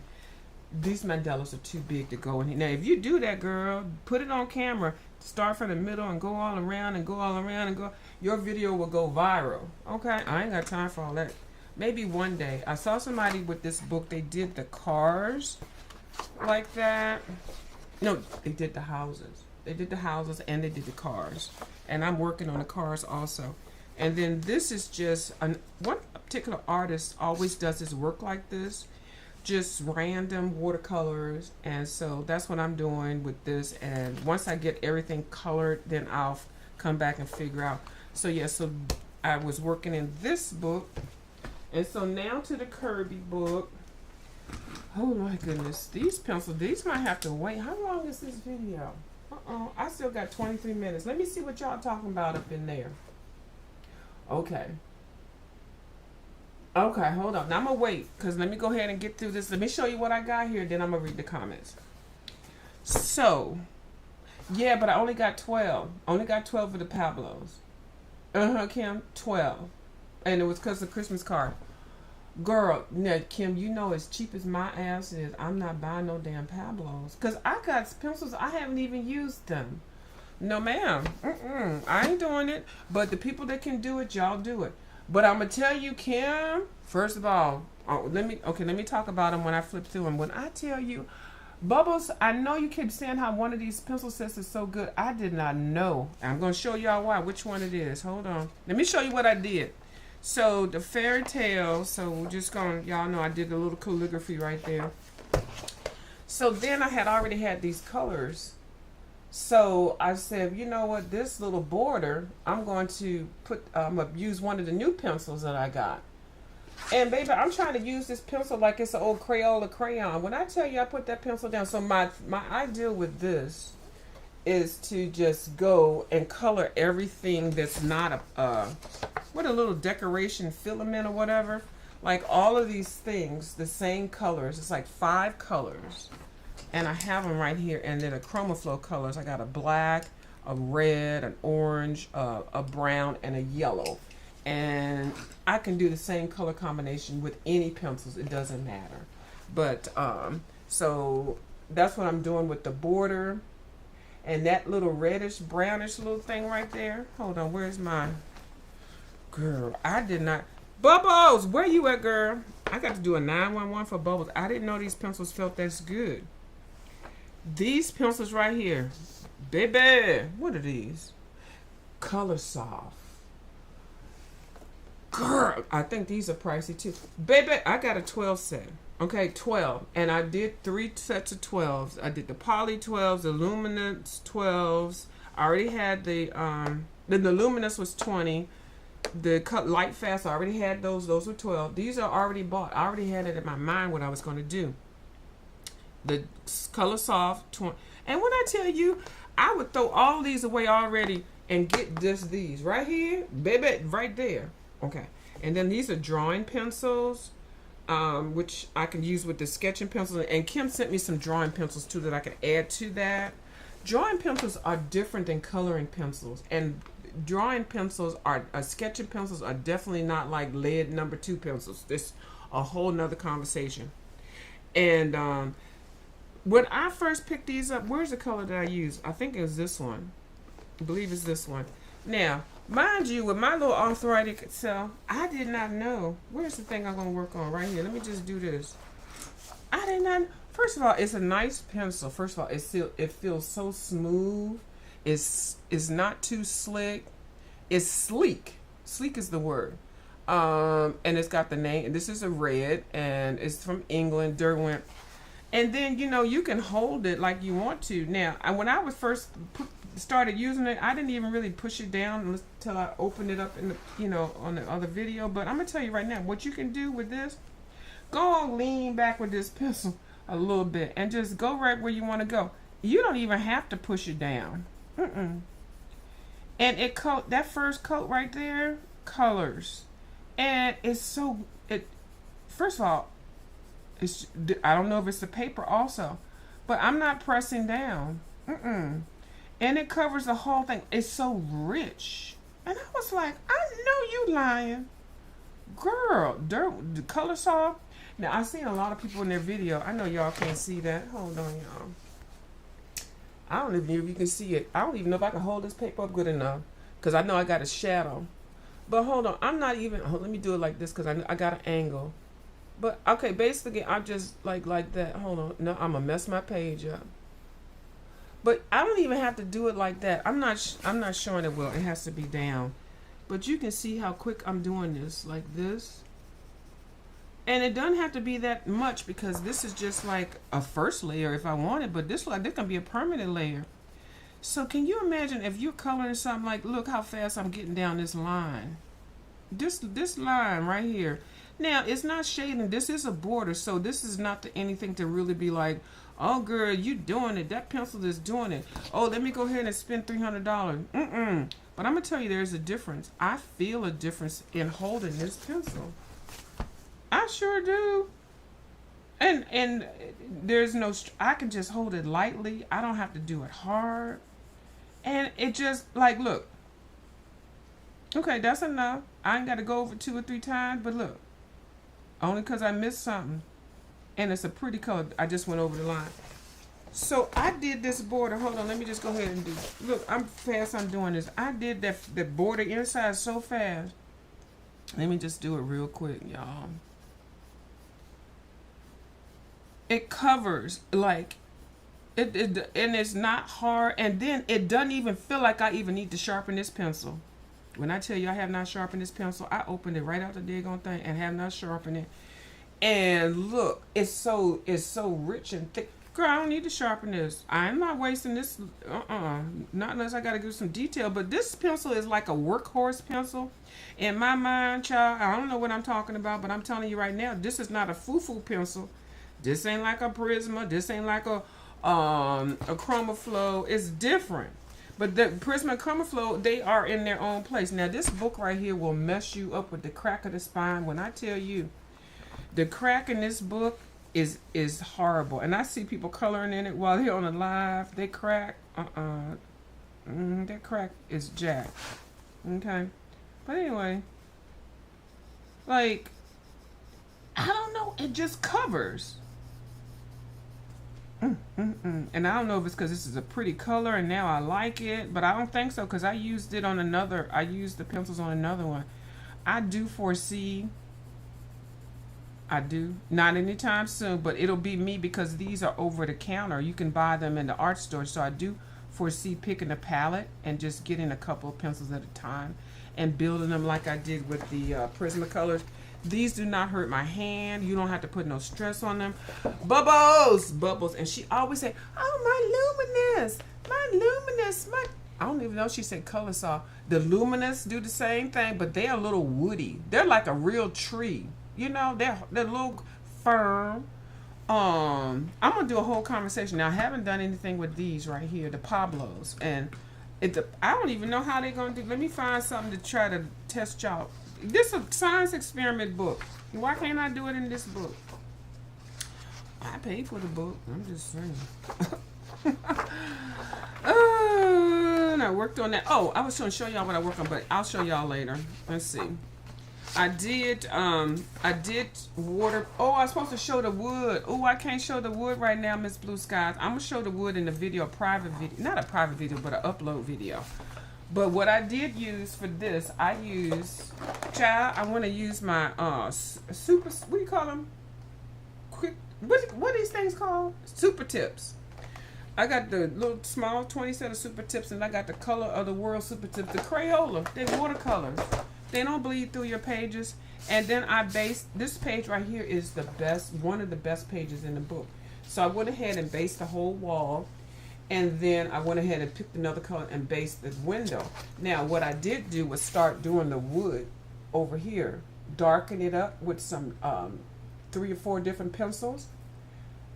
These mandalas are too big to go in here. Now, if you do that, girl, put it on camera. Start from the middle and go all around and go all around and go. Your video will go viral. Okay? I ain't got time for all that. Maybe one day. I saw somebody with this book. They did the cars like that. No, they did the houses. They did the houses and they did the cars. And I'm working on the cars also. And then this is just one particular artist always does his work like this. Just random watercolors, and so that's what I'm doing with this. And once I get everything colored, then I'll come back and figure out. So yeah, so I was working in this book, and so now to the Kerby book. Oh my goodness, these pencils, these might have to wait. How long is this video? I still got 23 minutes. Let me see what y'all talking about up in there. Okay. Okay, hold on. Now I'm going to wait because let me go ahead and get through this. Let me show you what I got here, then I'm going to read the comments. So, yeah, but I only got 12. Only got 12 of the Pablos. Kim, 12. And it was because of the Christmas card. Girl, now, Kim, you know as cheap as my ass is, I'm not buying no damn Pablos. Because I got pencils, I haven't even used them. No, ma'am. I ain't doing it. But the people that can do it, y'all do it. But I'm going to tell you, Kim, first of all, let me talk about them when I flip through them. When I tell you, Bubbles, I know you keep saying how one of these pencil sets is so good. I did not know. I'm going to show y'all which one it is. Hold on. Let me show you what I did. So, the fairy tale, so we're just going to, y'all know I did a little calligraphy right there. So, then I had already had these colors. So I said, you know what, this little border, I'm going to use one of the new pencils that I got. And baby, I'm trying to use this pencil like it's an old Crayola crayon. When I tell you I put that pencil down, so my idea with this is to just go and color everything that's not a little decoration filament or whatever. Like all of these things, the same colors. It's like 5 colors. And I have them right here, and then the ChromaFlow colors. I got a black, a red, an orange, a brown, and a yellow. And I can do the same color combination with any pencils. It doesn't matter. But, so that's what I'm doing with the border. And that little reddish, brownish little thing right there. Hold on, where's my... Girl, I did not... Bubbles, where you at, girl? I got to do a 911 for Bubbles. I didn't know these pencils felt this good. These pencils right here, baby, what are these? Color Soft. Girl, I think these are pricey too. Baby, I got a 12 set. Okay, 12. And I did 3 sets of 12s. I did the poly 12s, the luminance 12s. I already had the The luminous was 20. The light fast, I already had those. Those were 12. These are already bought. I already had it in my mind what I was going to do. The color soft 20. And when I tell you, I would throw all these away already and get just these right here, baby, right there. Okay. And then these are drawing pencils, which I can use with the sketching pencils. And Kim sent me some drawing pencils too that I can add to that. Drawing pencils are different than coloring pencils, and drawing pencils are sketching pencils are definitely not like lead number 2 pencils. This a whole nother conversation. And when I first picked these up, where's the color that I used? I think it was this one. I believe it's this one. Now, mind you, with my little arthritic self, I did not know. Where's the thing I'm going to work on? Right here. Let me just do this. I did not. First of all, it's a nice pencil. First of all, it feels so smooth. It's not too slick. It's sleek. Sleek is the word. And it's got the name. And this is a red, and it's from England, Derwent. And then you can hold it like you want to. Now, when I was first started using it, I didn't even really push it down until I opened it up in the on the other video. But I'm gonna tell you right now, what you can do with this. Go on, lean back with this pencil a little bit and just go right where you want to go. You don't even have to push it down. And that first coat right there colors, and it's so first of all, I don't know if it's the paper also, but I'm not pressing down. And it covers the whole thing. It's so rich, and I was like, I know you lying, girl. The color soft. Now, I've seen a lot of people in their video. I know y'all can't see that. Hold on, y'all. I don't even know if you can see it. I don't even know if I can hold this paper up good enough, because I know I got a shadow. But hold on. I'm not even... let me do it like this, because I got an angle. But, okay, basically, I'm just like that. Hold on. No, I'm going to mess my page up. But I don't even have to do it like that. I'm not showing it well. It has to be down. But you can see how quick I'm doing this. Like this. And it doesn't have to be that much, because this is just like a first layer if I wanted, but this can be a permanent layer. So can you imagine if you're coloring something, like, look how fast I'm getting down this line. This line right here. Now, it's not shading. This is a border, so this is not anything to really be like, oh, girl, you doing it. That pencil is doing it. Oh, let me go ahead and spend $300. But I'm going to tell you, there's a difference. I feel a difference in holding this pencil. I sure do. And there's no, I can just hold it lightly. I don't have to do it hard. And it just, like, look. Okay, that's enough. I ain't got to go over 2 or 3 times, but look. Only because I missed something. And it's a pretty color. I just went over the line. So I did this border. Hold on, let me just go ahead and do it. Look, I'm doing this. I did the border inside so fast. Let me just do it real quick, y'all. It covers, like, and it's not hard, and then it doesn't even feel like I even need to sharpen this pencil. When I tell you I have not sharpened this pencil, I opened it right out the daggone thing and have not sharpened it. And look, it's so rich and thick. Girl, I don't need to sharpen this. I'm not wasting this. Not unless I got to do some detail. But this pencil is like a workhorse pencil. In my mind, child, I don't know what I'm talking about, but I'm telling you right now, this is not a foo-foo pencil. This ain't like a Prisma. This ain't like a Chromaflow. It's different. But the Prisma and Chromaflow, they are in their own place. Now, this book right here will mess you up with the crack of the spine. When I tell you, the crack in this book is horrible. And I see people coloring in it while they're on the live. They crack. That crack is jacked. Okay? But anyway, like, I don't know. It just covers. And I don't know if it's because this is a pretty color and now I like it, but I don't think so, because I used it on another. I used the pencils on another one. I do foresee. I do. Not anytime soon, but it'll be me, because these are over the counter. You can buy them in the art store. So I do foresee picking a palette and just getting a couple of pencils at a time and building them like I did with the Prismacolors. These do not hurt my hand. You don't have to put no stress on them. Bubbles. And she always say, oh, my luminous. I don't even know if she said color saw. The luminous do the same thing, but they're a little woody. They're like a real tree. You know, they're a little firm. I'm gonna do a whole conversation. Now I haven't done anything with these right here, the Pablos, and I don't even know how they're gonna do. Let me find something to try to test y'all. This is a science experiment book. Why can't I do it in this book? I paid for the book. I'm just saying. And I worked on that. Oh, I was going to show y'all what I worked on, but I'll show y'all later. Let's see. I did water. Oh, I was supposed to show the wood. Oh, I can't show the wood right now, Miss Blue Skies. I'm going to show the wood in the video, a private video. Not a private video, but an upload video. But what I did use for this, I want to use my super, what do you call them? Quick, what are these things called? Super tips. I got the little small 20 set of super tips, and I got the color of the world super tips, the Crayola. They're watercolors. They don't bleed through your pages. And then I based, this page right here is the best, one of the best pages in the book. So I went ahead and based the whole wall. And then I went ahead and picked another color and based the window. Now, what I did do was start doing the wood over here. Darken it up with some 3 or 4 different pencils.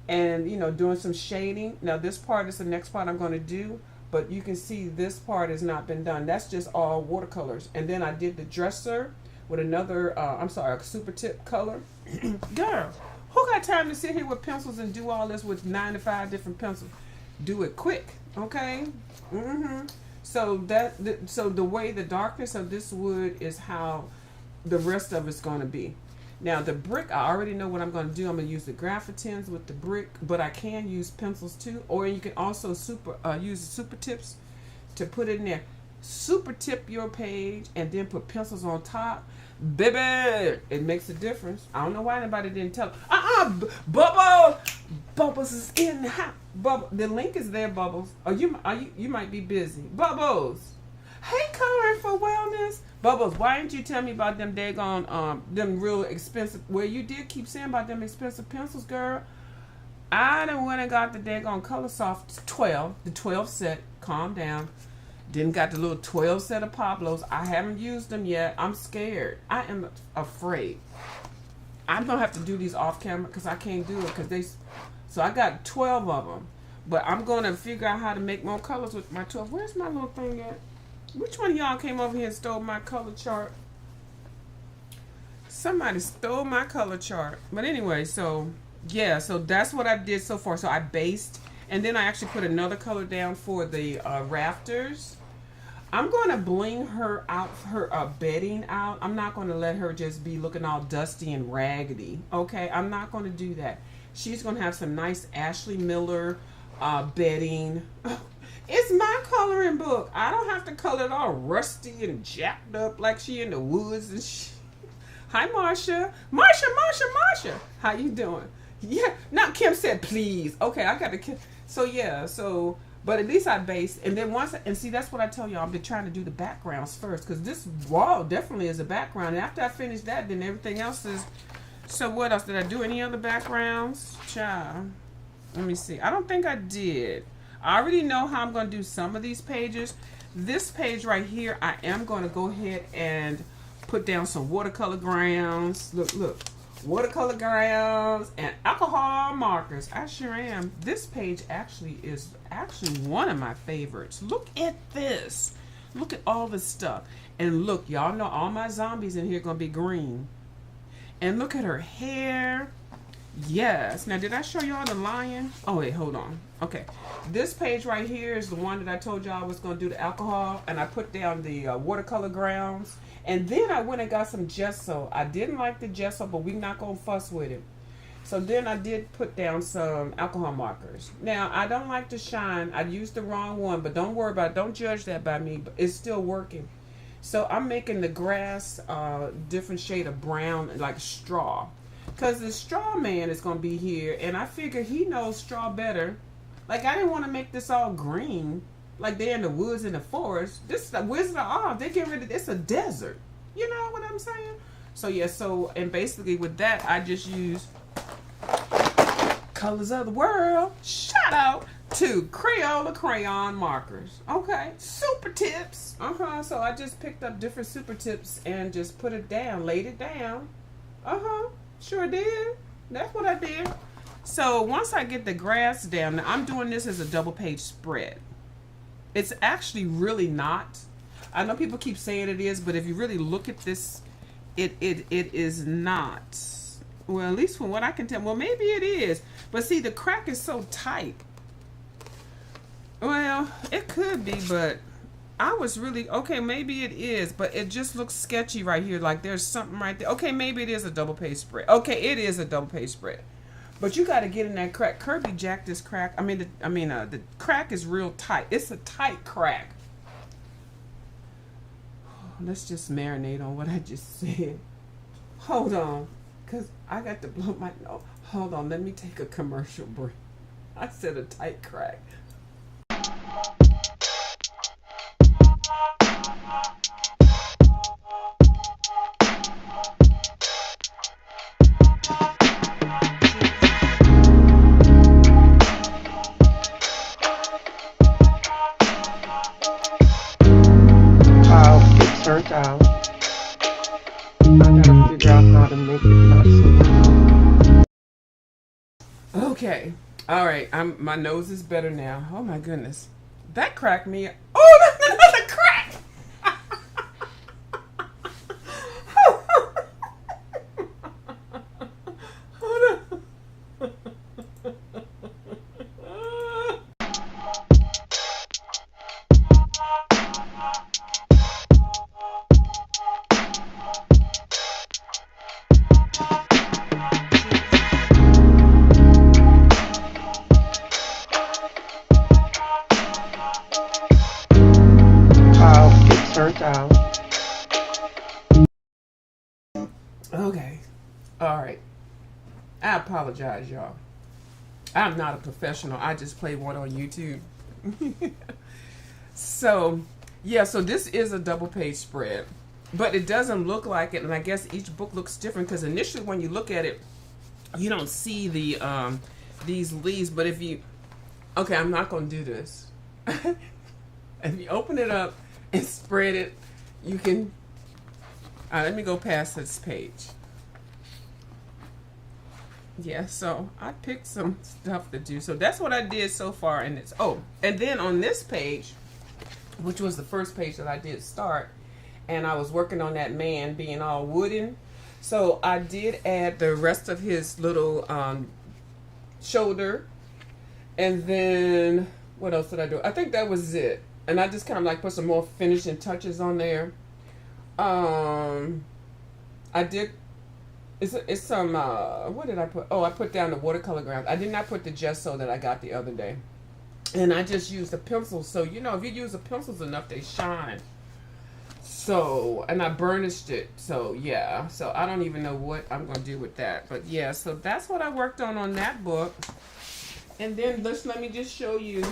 And, you know, doing some shading. Now, this part is the next part I'm going to do. But you can see this part has not been done. That's just all watercolors. And then I did the dresser with another, a super tip color. Girl, who got time to sit here with pencils and do all this with 9 to 5 different pencils? Do it quick, okay? So so the way the darkness of this wood is how the rest of it's going to be. Now the brick, I already know what I'm going to do. I'm going to use the graphitins with the brick, but I can use pencils too, or you can also use super tips to put it in there. Super tip your page and then put pencils on top. Baby, it makes a difference. I don't know why anybody didn't tell. Bubbles is in the house. Bubble, the link is there, Bubbles. You might be busy. Bubbles, hey, Coloring for Wellness. Bubbles, why didn't you tell me about them daggone them real expensive? Well, you did keep saying about them expensive pencils, girl. I done went and got the daggone Color Soft 12, the 12 set. Calm down. Didn't got the little 12 set of Pablos. I haven't used them yet. I'm scared. I am afraid. I'm gonna have to do these off camera because I can't do it so I got 12 of them, but I'm gonna figure out how to make more colors with my 12. Where's my little thing at? Which one of y'all came over here and stole my color chart? Somebody stole my color chart. But anyway, so yeah, so that's what I did so far. So I based, and then I actually put another color down for the rafters. I'm going to bling her out, her bedding out. I'm not going to let her just be looking all dusty and raggedy. Okay, I'm not going to do that. She's going to have some nice Ashley Miller bedding. It's my coloring book. I don't have to color it all rusty and jacked up like she in the woods and shit. Hi, Marsha. Marsha. How you doing? Yeah. Now Kim said, please. Okay, I got to. So yeah. So, but at least I based, and then see, that's what I tell y'all. I've been trying to do the backgrounds first because this wall definitely is a background. And after I finish that, then everything else is. So what else did I do? Any other backgrounds? Child. Let me see. I don't think I did. I already know how I'm going to do some of these pages. This page right here, I am going to go ahead and put down some watercolor grounds. Look. Watercolor grounds and alcohol markers. I sure am. This page is one of my favorites. Look at this. Look at all this stuff. And look, y'all know all my zombies in here are going to be green. And look at her hair. Yes. Now, did I show y'all the lion? Oh, wait, hold on. Okay. This page right here is the one that I told y'all I was going to do the alcohol. And I put down the watercolor grounds. And then I went and got some gesso. I didn't like the gesso, but we're not going to fuss with it. So then I did put down some alcohol markers. Now, I don't like to shine. I used the wrong one, but don't worry about it. Don't judge that by me. But it's still working. So I'm making the grass different shade of brown, like straw. Because the straw man is going to be here, and I figure he knows straw better. Like, I didn't want to make this all green, like they're in the woods in the forest. This is the Wizard of Oz. They get rid of it's a desert. You know what I'm saying? So, yeah, and basically with that, I just use Colors of the World. Shout out to Crayola crayon markers. Okay, super tips. So I just picked up different super tips and just put it down, laid it down. Sure did. That's what I did. So once I get the grass down, now I'm doing this as a double page spread. It's actually really not. I know people keep saying it is, but if you really look at this, it is not. Well, at least from what I can tell. Well, maybe it is. But see, the crack is so tight. Well, it could be, but I was really, okay, maybe it is, but it just looks sketchy right here. Like there's something right there. Okay, maybe it is a double page spread. Okay, it is a double page spread. But you got to get in that crack. Kerby jacked this crack. The crack is real tight. It's a tight crack. Let's just marinate on what I just said. Hold on, because I got to blow my nose. Hold on, let me take a commercial break. I said a tight crack. Turned out. I gotta figure out how to make it not so. Okay, all right. My nose is better now. Oh my goodness, that cracked me. Oh, that's another crack. Hold on. Turned out. Okay. All right. I apologize, y'all. I'm not a professional. I just play one on YouTube. So, yeah, so this is a double page spread, but it doesn't look like it, and I guess each book looks different because initially when you look at it, you don't see the these leaves, but if you, okay, I'm not going to do this. If you open it up and spread it, you can, let me go past this page. Yeah, so I picked some stuff to do. So that's what I did so far in this. Oh, and then on this page, which was the first page that I did start, and I was working on that man being all wooden. So I did add the rest of his little shoulder. And then, what else did I do? I think that was it. And I just kind of like put some more finishing touches on there. I did, it's some, what did I put? Oh, I put down the watercolor ground. I did not put the gesso that I got the other day. And I just used a pencil. So, you know, if you use the pencils enough, they shine. So, and I burnished it. So, yeah. So, I don't even know what I'm going to do with that. But, yeah, so that's what I worked on that book. And then, let me just show you.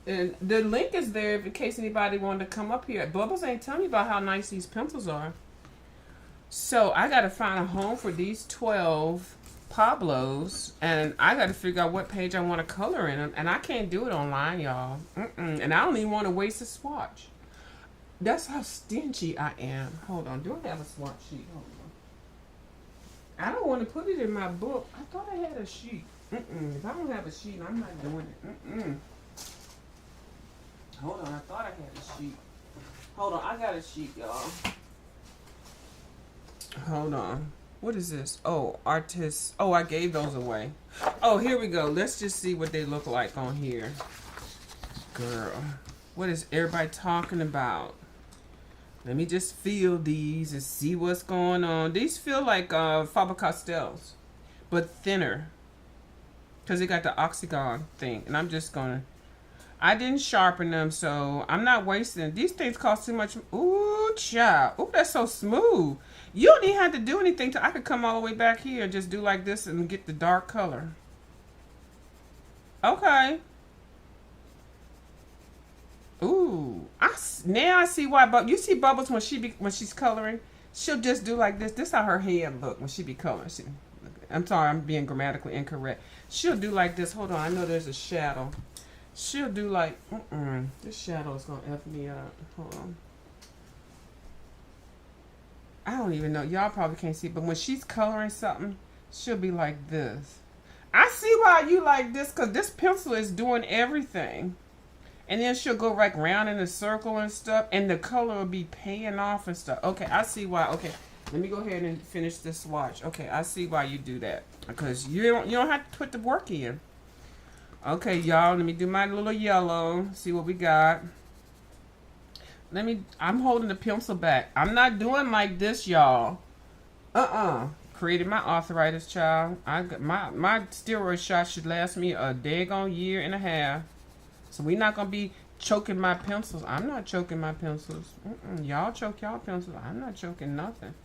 And the link is there in case anybody wanted to come up here. Bubbles ain't telling me about how nice these pencils are. So I got to find a home for these 12 Pablos. And I got to figure out what page I want to color in them. And I can't do it online, y'all. And I don't even want to waste a swatch. That's how stingy I am. Hold on. Do I have a swatch sheet? Hold on. I don't want to put it in my book. I thought I had a sheet. If I don't have a sheet, I'm not doing it. Hold on, I thought I had a sheet. Hold on, I got a sheet, y'all. Hold on. What is this? Oh, artists. Oh, I gave those away. Oh, here we go. Let's just see what they look like on here. Girl, what is everybody talking about? Let me just feel these and see what's going on. These feel like Faber-Castells, but thinner. Because they got the oxygon thing. And I'm just going to, I didn't sharpen them, so I'm not wasting. These things cost too much. Ooh, child. Ooh, that's so smooth. You don't even have to do anything. I could come all the way back here and just do like this and get the dark color. Okay. Ooh. Now I see why. But you see Bubbles when she's coloring, she'll just do like this. This is how her hand look when she be coloring. I'm sorry, I'm being grammatically incorrect. She'll do like this. Hold on, I know there's a shadow. She'll do like, this shadow is gonna F me up. Hold on. I don't even know. Y'all probably can't see, but when she's coloring something, she'll be like this. I see why you like this, because this pencil is doing everything. And then she'll go right round in a circle and stuff, and the color will be paying off and stuff. Okay, I see why. Okay, let me go ahead and finish this swatch. Okay, I see why you do that, because you don't have to put the work in. Okay, y'all, let me do my little yellow. See what we got. I'm holding the pencil back. I'm not doing like this, y'all. Created my arthritis, child. My steroid shot should last me a daggone year and a half. So we're not gonna be choking my pencils. I'm not choking my pencils. Y'all choke y'all pencils. I'm not choking nothing.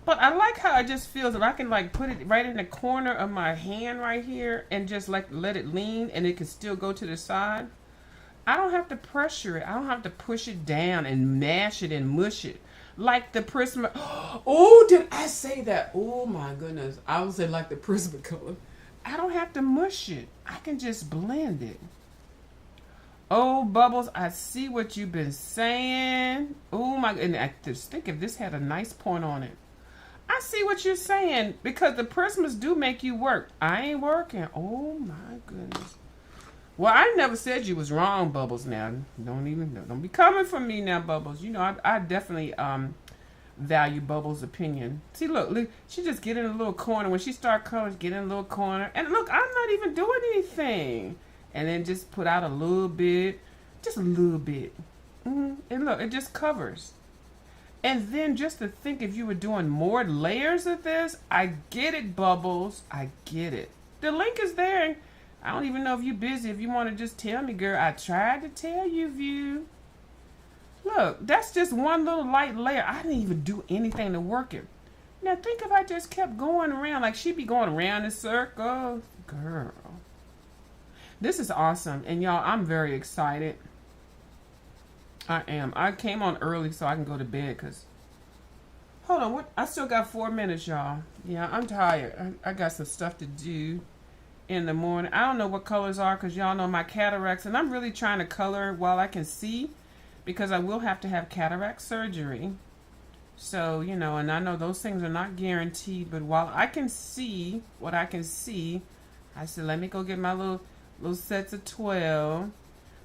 But I like how it just feels that I can like put it right in the corner of my hand right here and just like let it lean and it can still go to the side. I don't have to pressure it. I don't have to push it down and mash it and mush it. Like the Prisma. Oh, did I say that? Oh my goodness. I would say like the Prismacolor. I don't have to mush it. I can just blend it. Oh, Bubbles, I see what you've been saying. Oh my, and I just think if this had a nice point on it. I see what you're saying, because the Prismas do make you work. I ain't working. Oh my goodness. Well, I never said you was wrong, Bubbles. Now, don't be coming for me now, Bubbles. You know, I definitely value Bubbles' opinion. See, look, she just get in a little corner. When she start coloring, get in a little corner. And look, I'm not even doing anything. And then just put out a little bit, just a little bit. And look, it just covers. And then just to think if you were doing more layers of this, I get it, Bubbles. I get it. The link is there. I don't even know if you're busy. If you want to just tell me, girl, I tried to tell you, View. Look, that's just one little light layer. I didn't even do anything to work it. Now think if I just kept going around, like she'd be going around in circles. Girl. This is awesome. And y'all, I'm very excited. I am. I came on early so I can go to bed because... Hold on. I still got 4 minutes, y'all. Yeah, I'm tired. I got some stuff to do in the morning. I don't know what colors are because y'all know my cataracts. And I'm really trying to color while I can see because I will have to have cataract surgery. So, you know, and I know those things are not guaranteed. But while I can see what I can see, I said, let me go get my little sets of 12.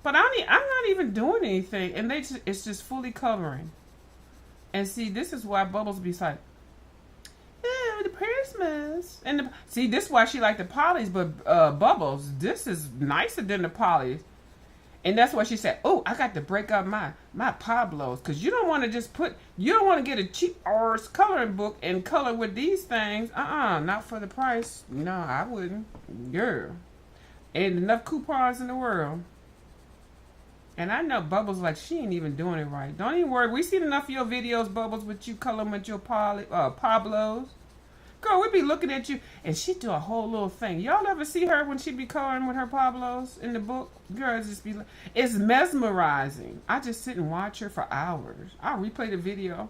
But I'm not even doing anything. And it's just fully covering. And see, this is why Bubbles be like, oh, the Christmas. And see, this is why she like the polys. But Bubbles, this is nicer than the polys. And that's why she said, oh, I got to break up my Pablos. Because you don't want to just you don't want to get a cheap arse coloring book and color with these things. Not for the price. No, I wouldn't. Girl. Ain't enough coupons in the world. And I know Bubbles like she ain't even doing it right. Don't even worry. We seen enough of your videos, Bubbles, with you coloring with your Pablos. Girl, we be looking at you, and she do a whole little thing. Y'all ever see her when she be coloring with her Pablos in the book? Girl, it's mesmerizing. I just sit and watch her for hours. I'll replay the video.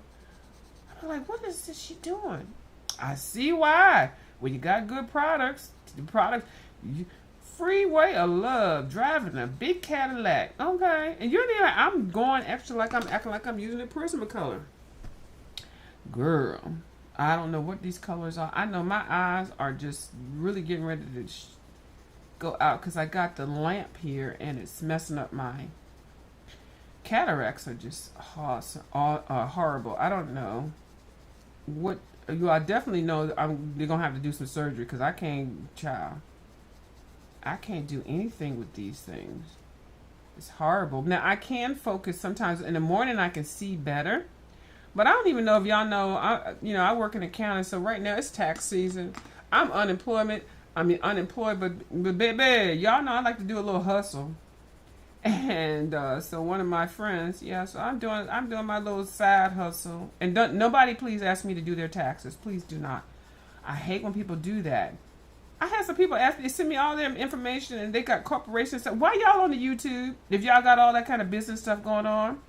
I'm like, what is this she doing? I see why. When you got good products, freeway of love, driving a big Cadillac. Okay. And you're there, I'm going extra like I'm acting like I'm using a Prismacolor. Girl, I don't know what these colors are. I know my eyes are just really getting ready to go out because I got the lamp here and it's messing up my cataracts. Are just horrible. I don't know what. I definitely know they're gonna have to do some surgery because I can't do anything with these things. It's horrible. Now I can focus sometimes in the morning. I can see better. But I don't even know if y'all know, I work in accounting, so right now it's tax season. I'm unemployed, but baby, y'all know I like to do a little hustle. And so one of my friends, so I'm doing my little side hustle. And nobody please ask me to do their taxes. Please do not. I hate when people do that. I had some people ask me, send me all their information, and they got corporations. So why y'all on the YouTube if y'all got all that kind of business stuff going on?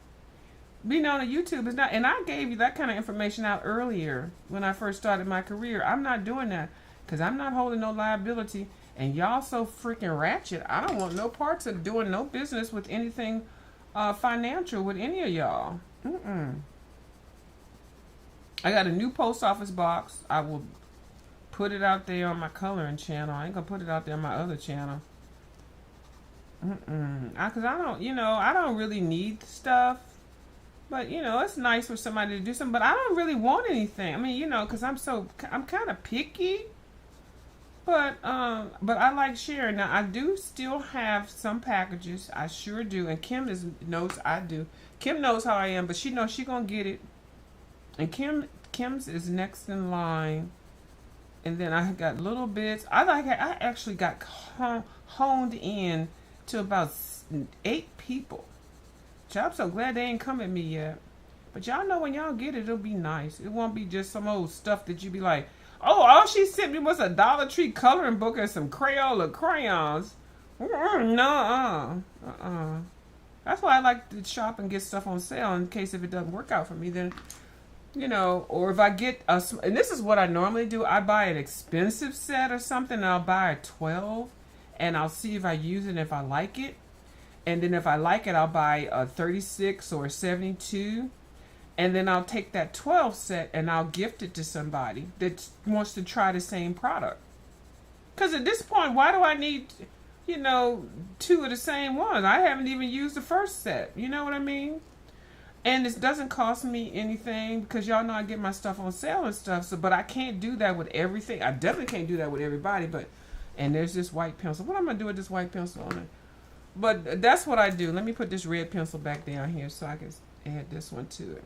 Being on the YouTube is not, and I gave you that kind of information out earlier when I first started my career. I'm not doing that because I'm not holding no liability. And y'all so freaking ratchet. I don't want no parts of doing no business with anything financial with any of y'all. I got a new post office box. I will put it out there on my coloring channel. I ain't gonna put it out there on my other channel. Cause I don't, I don't really need stuff. But, it's nice for somebody to do something. But I don't really want anything. I mean, cause I'm kind of picky. But I like sharing. Now, I do still have some packages. I sure do. And Kim knows I do. Kim knows how I am, but she knows she gonna get it. And Kim's is next in line. And then I got little bits. I actually got honed in to about 8 people. So I'm so glad they ain't come at me yet. But y'all know when y'all get it, it'll be nice. It won't be just some old stuff that you be like, oh, all she sent me was a Dollar Tree coloring book and some Crayola crayons. No. That's why I like to shop and get stuff on sale in case if it doesn't work out for me, then, or if I get and this is what I normally do. I buy an expensive set or something, and I'll buy a 12, and I'll see if I use it and if I like it. And then if I like it, I'll buy a 36 or a 72. And then I'll take that 12 set and I'll gift it to somebody that wants to try the same product. Because at this point, why do I need, 2 of the same ones? I haven't even used the first set. You know what I mean? And it doesn't cost me anything because y'all know I get my stuff on sale and stuff. So, but I can't do that with everything. I definitely can't do that with everybody. And there's this white pencil. What am I going to do with this white pencil on it? But that's what I do. Let me put this red pencil back down here so I can add this one to it.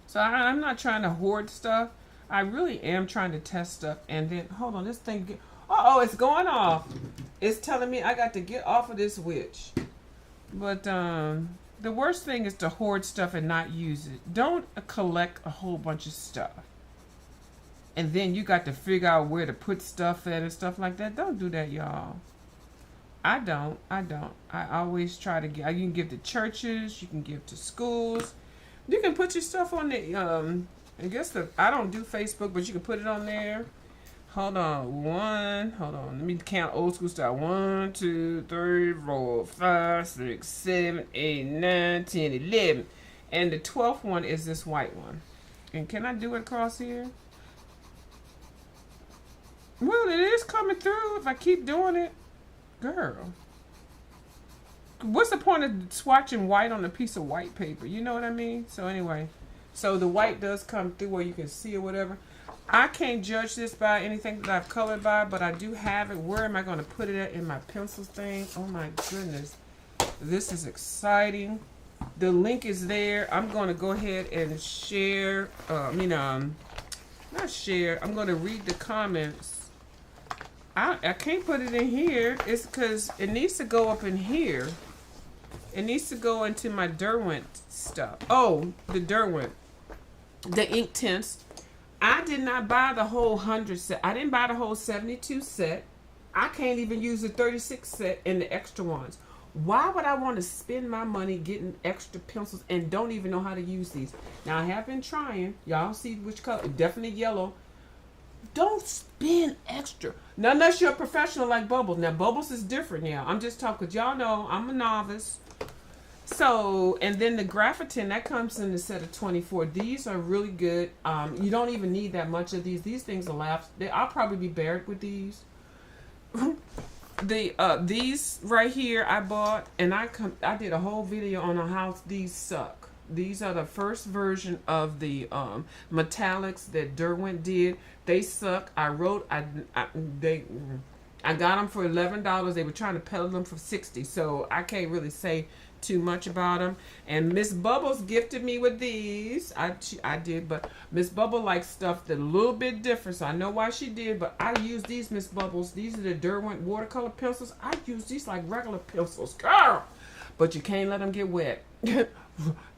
So I'm not trying to hoard stuff. I really am trying to test stuff. And then, hold on, this thing, it's going off. It's telling me I got to get off of this witch. But the worst thing is to hoard stuff and not use it. Don't collect a whole bunch of stuff. And then you got to figure out where to put stuff at and stuff like that. Don't do that, y'all. I don't. I always try to give. You can give to churches. You can give to schools. You can put your stuff on the. I don't do Facebook, but you can put it on there. Hold on. Let me count old school style. 1, 2, 3, 4, 5, 6, 7, 8, 9, 10, 11. And the 12th one is this white one. And can I do it across here? Well, it is coming through if I keep doing it. Girl, what's the point of swatching white on a piece of white paper? You know what I mean? So anyway, so the white does come through where you can see or whatever. I can't judge this by anything that I've colored by, but I do have it. Where am I going to put it at in my pencils thing? Oh my goodness. This is exciting. The link is there. I'm going to go ahead and share, not share. I'm going to read the comments. I can't put it in here. It's because it needs to go up in here. It needs to go into my Derwent stuff. Oh, the Derwent. The ink tints. I did not buy the whole 100 set. I didn't buy the whole 72 set. I can't even use the 36 set and the extra ones. Why would I want to spend my money getting extra pencils and don't even know how to use these? Now, I have been trying. Y'all see which color. Definitely yellow. Don't spend extra. Now, unless you're a professional like Bubbles. Now, Bubbles is different now. I'm just talking, because y'all know I'm a novice. So, and then the Graphitin, that comes in a set of 24. These are really good. You don't even need that much of these. These things will last. I'll probably be buried with these. These right here I bought, and I did a whole video on how these suck. These are the first version of the metallics that Derwent did. They suck. I got them for $11. They were trying to peddle them for $60, so I can't really say too much about them. And Miss Bubbles gifted me with these. I did, but Miss Bubble likes stuff that's a little bit different, so I know why she did. But I use these Miss Bubbles. These are the Derwent watercolor pencils. I use these like regular pencils, girl. But you can't let them get wet.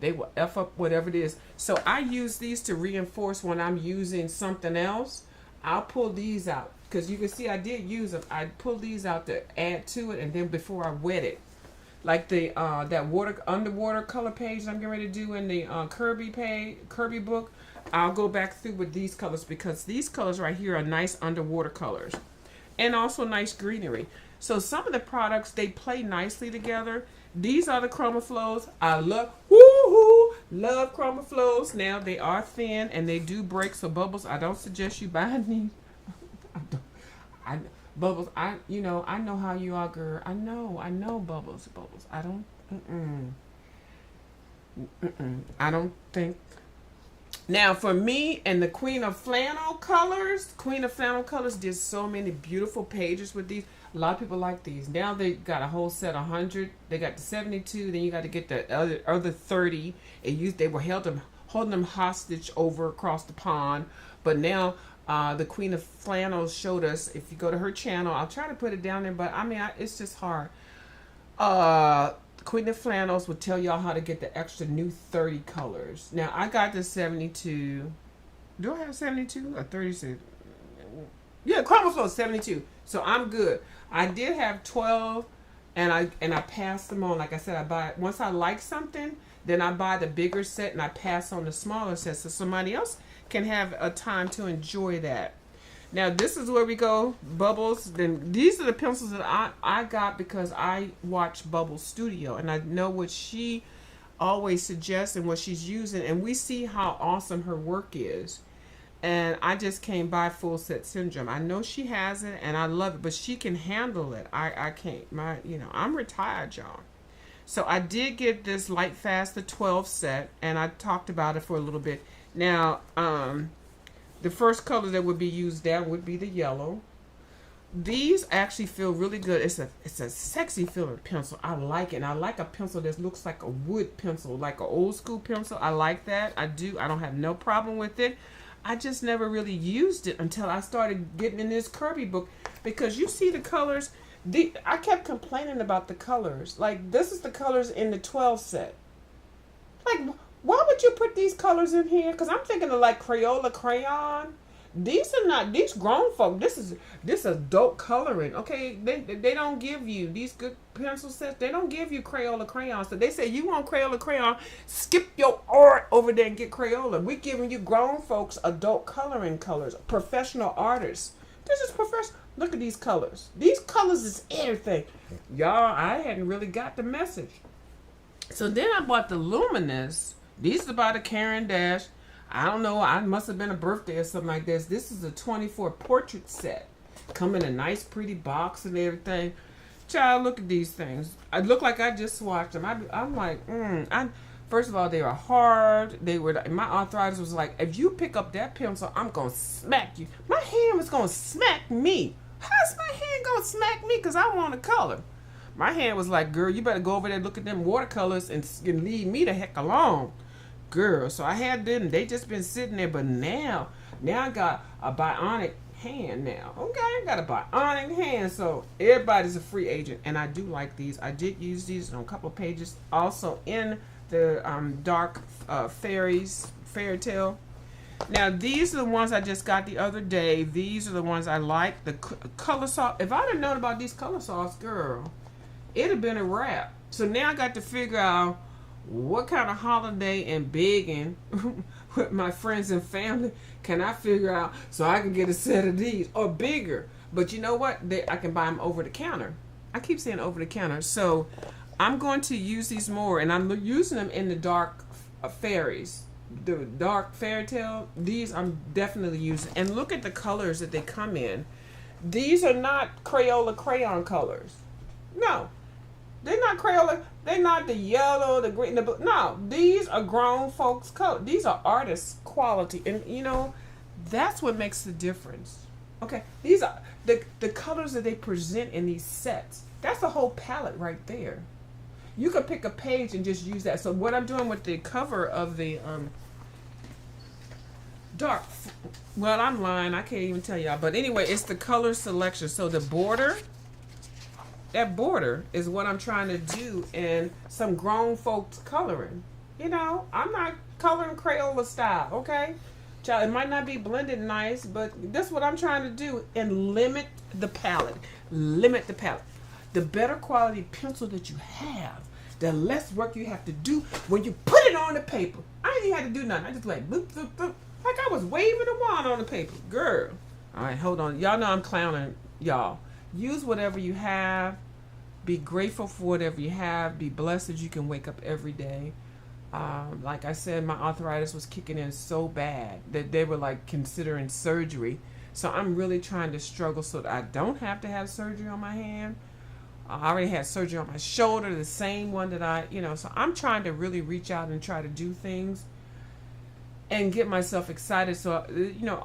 They will F up whatever it is. So I use these to reinforce when I'm using something else. I'll pull these out because you can see I did use them. I pull these out to add to it, and then before I wet it, like the that underwater color page I'm getting ready to do in the Kerby book, I'll go back through with these colors because these colors right here are nice underwater colors. and also nice greenery. So some of the products, they play nicely together. These are the ChromaFlows. I love, woohoo, love ChromaFlows. Now they are thin and they do break. So Bubbles, I don't suggest you buying these. I don't, I Bubbles, I know how you are, girl. I know, Bubbles. I don't, I don't think. Now for me and the Queen of Flannel colors did so many beautiful pages with these. A lot of people like these. Now they got a whole set of 100. They got the 72. Then you got to get the other 30. They were holding them hostage over across the pond. But now the Queen of Flannels showed us. If you go to her channel, I'll try to put it down there. But it's just hard. Queen of Flannels will tell y'all how to get the extra new 30 colors. Now I got the 72. Do I have 72 or 36? Yeah, ChromaFlow 72. So I'm good. I did have 12, and I passed them on. Like I said, I buy once I like something, then I buy the bigger set and I pass on the smaller set so somebody else can have a time to enjoy that. Now this is where we go, Bubbles. Then these are the pencils that I got because I watch Bubbles Studio and I know what she always suggests and what she's using, and we see how awesome her work is. And I just came by Full Set Syndrome. I know she has it and I love it, but she can handle it. I can't. I'm retired, y'all. So I did get this Light Fast, the 12 set, and I talked about it for a little bit. Now, the first color that would be used there would be the yellow. These actually feel really good. It's a sexy feeling pencil. I like it. And I like a pencil that looks like a wood pencil, like an old school pencil. I like that. I do. I don't have no problem with it. I just never really used it until I started getting in this Kerby book, because you see the colors. I kept complaining about the colors. Like, this is the colors in the 12 set. Like, why would you put these colors in here? Because I'm thinking of like Crayola crayon. These are not, these grown folk, this is adult coloring. Okay, they don't give you these good pencil sets. They don't give you Crayola crayons. So they say, you want Crayola crayon, skip your art over there and get Crayola. We're giving you grown folks adult coloring colors, professional artists. This is professional. Look at these colors. These colors is everything. Y'all, I hadn't really got the message. So then I bought the Luminous. These are by the Karen Dash. I don't know. I must have been a birthday or something like this. This is a 24 portrait set. Come in a nice, pretty box and everything. Child, look at these things. I look like I just swatched them. I'm like, first of all, they are hard. My arthritis was like, if you pick up that pencil, I'm going to smack you. My hand was going to smack me. How's my hand going to smack me? Because I want a color. My hand was like, girl, you better go over there and look at them watercolors and leave me the heck alone. Girl, so I had them. They just been sitting there, but now I got a bionic hand now. Okay, I got a bionic hand, so everybody's a free agent, and I do like these. I did use these on a couple of pages. Also in the dark fairy tale. Now these are the ones I just got the other day. These are the ones I like. The color soft. If I'd have known about these color softs, girl, it'd have been a wrap. So now I got to figure out what kind of holiday and begging with my friends and family can I figure out so I can get a set of these or bigger. But you know what? I can buy them over the counter. I keep saying over the counter. So I'm going to use these more, and I'm using them in the dark fairies. The dark fairy tale. These I'm definitely using. And look at the colors that they come in. These are not Crayola crayon colors. No. They're not Crayola. They're not the yellow, the green, the blue. No, these are grown folks' color. These are artist quality. And, that's what makes the difference. Okay, these are the colors that they present in these sets. That's a whole palette right there. You could pick a page and just use that. So what I'm doing with the cover of the dark, well, I'm lying. I can't even tell y'all. But anyway, it's the color selection. So the border. That border is what I'm trying to do in some grown folks coloring. I'm not coloring Crayola style, okay? Child, it might not be blended nice, but that's what I'm trying to do and limit the palette. Limit the palette. The better quality pencil that you have, the less work you have to do when you put it on the paper. I didn't even have to do nothing. I just like, boop, boop, boop. Like I was waving a wand on the paper. Girl. All right, hold on. Y'all know I'm clowning. y'all. Use whatever you have. Be grateful for whatever you have. Be blessed that you can wake up every day. Like I said, my arthritis was kicking in so bad that they were like considering surgery. So I'm really trying to struggle so that I don't have to have surgery on my hand. I already had surgery on my shoulder, the same one that so I'm trying to really reach out and try to do things and get myself excited. So,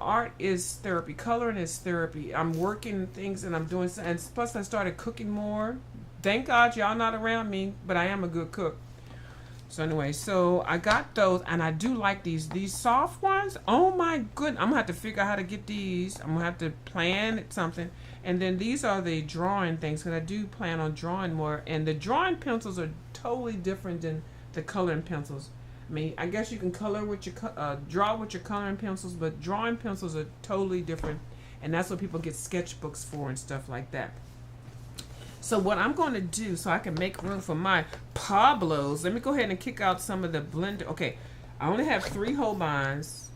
art is therapy. Coloring is therapy. I'm working things and I'm doing, and plus I started cooking more. Thank God y'all not around me, but I am a good cook. So anyway, so I got those, and I do like these soft ones. Oh my goodness, I'm gonna have to figure out how to get these. I'm gonna have to plan something. And then these are the drawing things, because I do plan on drawing more. And the drawing pencils are totally different than the coloring pencils. I mean, I guess you can color with your draw with your coloring pencils, but drawing pencils are totally different, and that's what people get sketchbooks for and stuff like that. So what I'm going to do, so I can make room for my Pablos, let me go ahead and kick out some of the blender. Okay, I only have 3 Holbeins,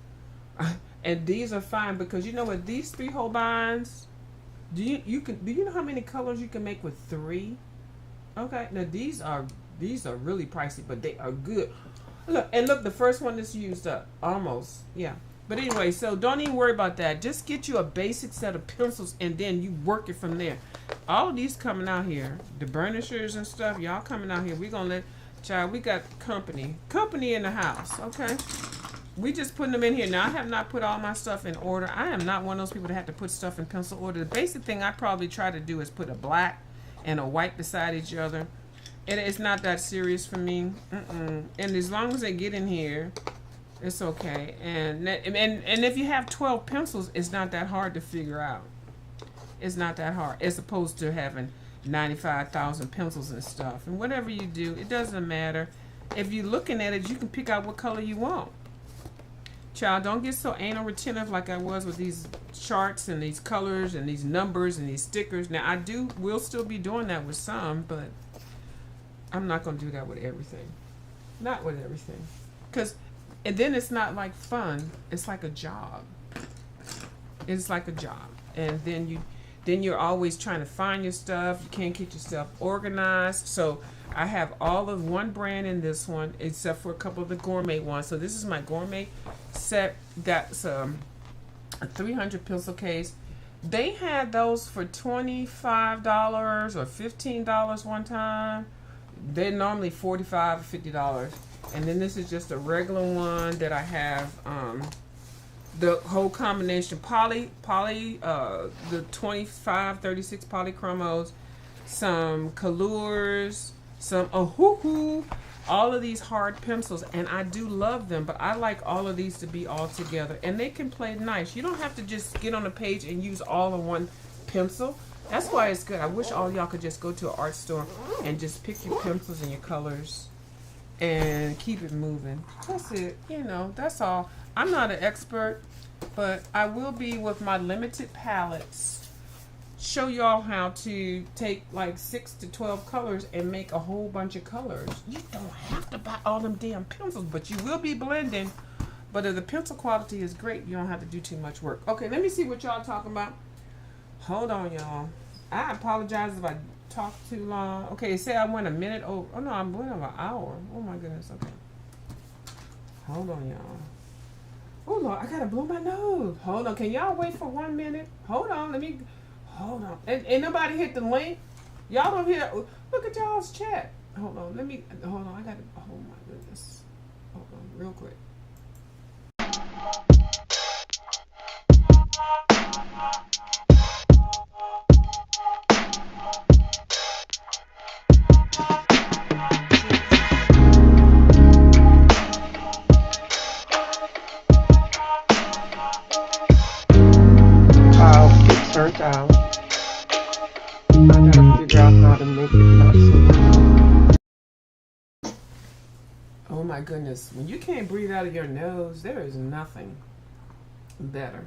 and these are fine because you know what? These 3 Holbeins, do you know how many colors you can make with 3? Okay, now these are really pricey, but they are good. Look, the first one is used up almost, yeah. But anyway, so don't even worry about that. Just get you a basic set of pencils, and then you work it from there. All of these coming out here, the burnishers and stuff, y'all coming out here. We gonna we got company in the house, okay? We just putting them in here. Now, I have not put all my stuff in order. I am not one of those people that have to put stuff in pencil order. The basic thing I probably try to do is put a black and a white beside each other. It's not that serious for me. And as long as they get in here, it's okay. And if you have 12 pencils, it's not that hard to figure out. It's not that hard, as opposed to having 95,000 pencils and stuff. And whatever you do, it doesn't matter. If you're looking at it, you can pick out what color you want. Child, don't get so anal retentive like I was with these charts and these colors and these numbers and these stickers. Now, will still be doing that with some, but I'm not going to do that with everything. Not with everything. And then it's not like fun. It's like a job. It's like a job. And then you're always trying to find your stuff. You can't get yourself organized. So I have all of one brand in this one, except for a couple of the gourmet ones. So this is my gourmet set. That's a 300 pencil case. They had those for $25 or $15 one time. They're normally $45 or $50. And then this is just a regular one that I have the whole combination poly the 25 36 polychromos, some colors, some all of these hard pencils, and I do love them, but I like all of these to be all together, and they can play nice. You don't have to just get on a page and use all of one pencil. That's why it's good. I wish all y'all could just go to an art store and just pick your pencils and your colors and keep it moving. That's it. That's all. I'm not an expert, but I will be, with my limited palettes, show y'all how to take like 6 to 12 colors and make a whole bunch of colors. You don't have to buy all them damn pencils, but you will be blending. But if the pencil quality is great, you don't have to do too much work. Okay, let me see what y'all talking about. Hold on, y'all. I apologize if I talk too long. Okay, say I went a minute over. Oh no, I'm going over an hour. Oh my goodness. Okay. Hold on, y'all. Oh Lord, I gotta blow my nose. Hold on. Can y'all wait for 1 minute? Hold on. Hold on. And nobody hit the link. Y'all don't hear. Look at y'all's chat. Hold on. Hold on. I gotta. Oh my goodness. Hold on, real quick. Turns out I gotta figure out how to make it not so. Oh my goodness, when you can't breathe out of your nose, there is nothing better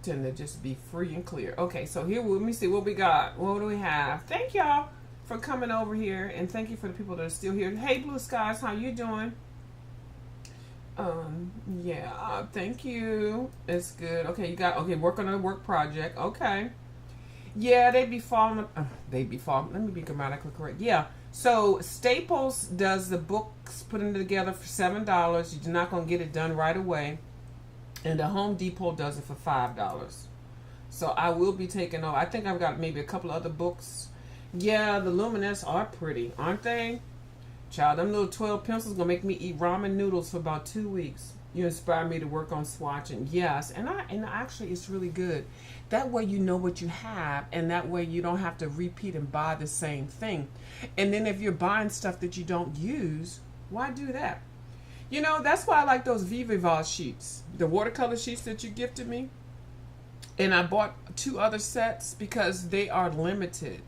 than to just be free and clear. Okay, so here, let me see what we got. What do we have? Thank y'all for coming over here, and thank you for the people that are still here. Hey, Blue Skies, how you doing? Yeah, thank you. It's good. Okay, work on a work project. Okay. Yeah, they be falling. They be falling. Let me be grammatically correct. Yeah. So Staples does the books, putting it together for $7. You're not gonna get it done right away, and the Home Depot does it for $5. So I will be taking over. I think I've got maybe a couple other books. Yeah, the Luminous are pretty, aren't they? Child, them little 12 pencils gonna make me eat ramen noodles for about 2 weeks. You inspire me to work on swatching. Yes, and actually it's really good. That way you know what you have, and that way you don't have to repeat and buy the same thing. And then if you're buying stuff that you don't use, why do that? You know, that's why I like those Vivival sheets, the watercolor sheets that you gifted me. And I bought 2 other sets because they are limited.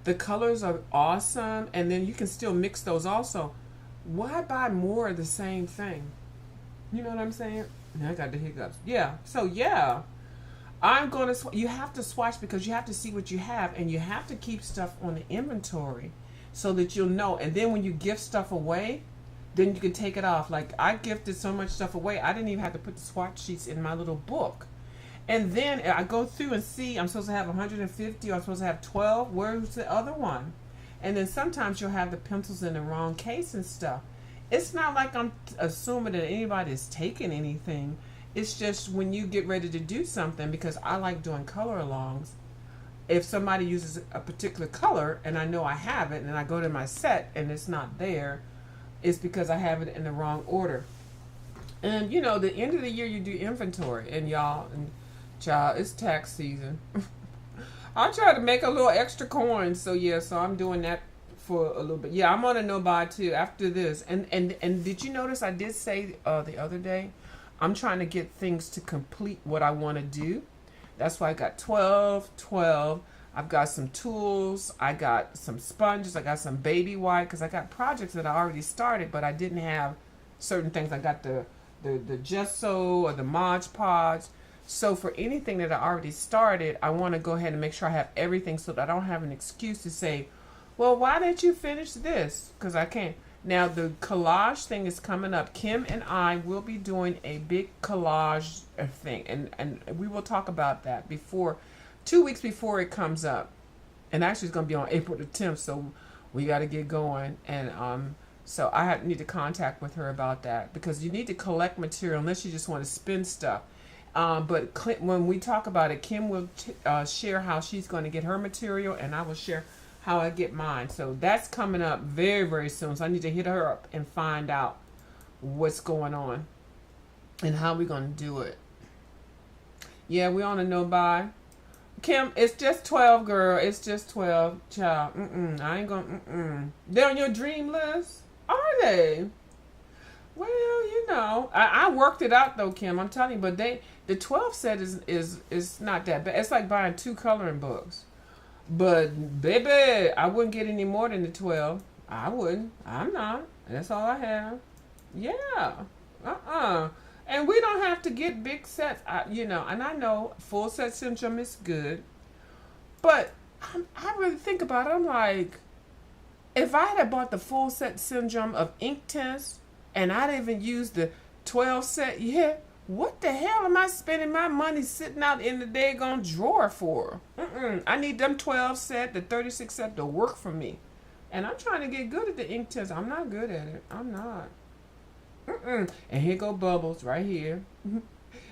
The colors are awesome, and then you can still mix those also. Why buy more of the same thing? You know what I'm saying? Now I got the hiccups. Yeah. So yeah, I'm going to. You have to swatch because you have to see what you have, and you have to keep stuff on the inventory so that you'll know. And then when you gift stuff away, then you can take it off. Like I gifted so much stuff away, I didn't even have to put the swatch sheets in my little book. And then I go through and see I'm supposed to have 150 or I'm supposed to have 12. Where's the other one? And then sometimes you'll have the pencils in the wrong case and stuff. It's not like I'm assuming that anybody's taking anything. It's just when you get ready to do something, because I like doing color alongs. If somebody uses a particular color and I know I have it and I go to my set and it's not there, it's because I have it in the wrong order. And you know, the end of the year you do inventory, and y'all, and child, it's tax season. I'll try to make a little extra coins. So yeah, so I'm doing that for a little bit. Yeah, I'm on a no buy too after this. And did you notice I did say the other day, I'm trying to get things to complete what I want to do. That's why I got 12. I've got some tools. I got some sponges. I got some baby white because I got projects that I already started, but I didn't have certain things. I got the gesso or the Mod Podge. So for anything that I already started, I want to go ahead and make sure I have everything so that I don't have an excuse to say, well, why didn't you finish this? Because I can't. Now, the collage thing is coming up. Kim and I will be doing a big collage thing, and we will talk about that 2 weeks before it comes up. And actually, it's going to be on April the 10th, so we got to get going. And so I need to contact with her about that, because you need to collect material unless you just want to spend stuff. But when we talk about it, Kim will share how she's going to get her material, and I will share how I get mine. So that's coming up very, very soon. So I need to hit her up and find out what's going on and how we're going to do it. Yeah, we on a no buy. Kim, it's just 12, girl. It's just 12, child. I ain't gonna. They're on your dream list? Are they? Well, you know, I worked it out though, Kim. I'm telling you, but the 12 set is not that bad. It's like buying 2 coloring books. But baby, I wouldn't get any more than the 12. I wouldn't. I'm not. That's all I have. Yeah. And we don't have to get big sets. And I know full set syndrome is good, but I really think about it. I'm like, if I had bought the full set syndrome of ink tints and I didn't even use the 12 set yet, what the hell am I spending my money sitting out in the daggone drawer for? I need them 12 set, the 36 set to work for me. And I'm trying to get good at the ink tints. I'm not good at it. I'm not. And here go Bubbles right here.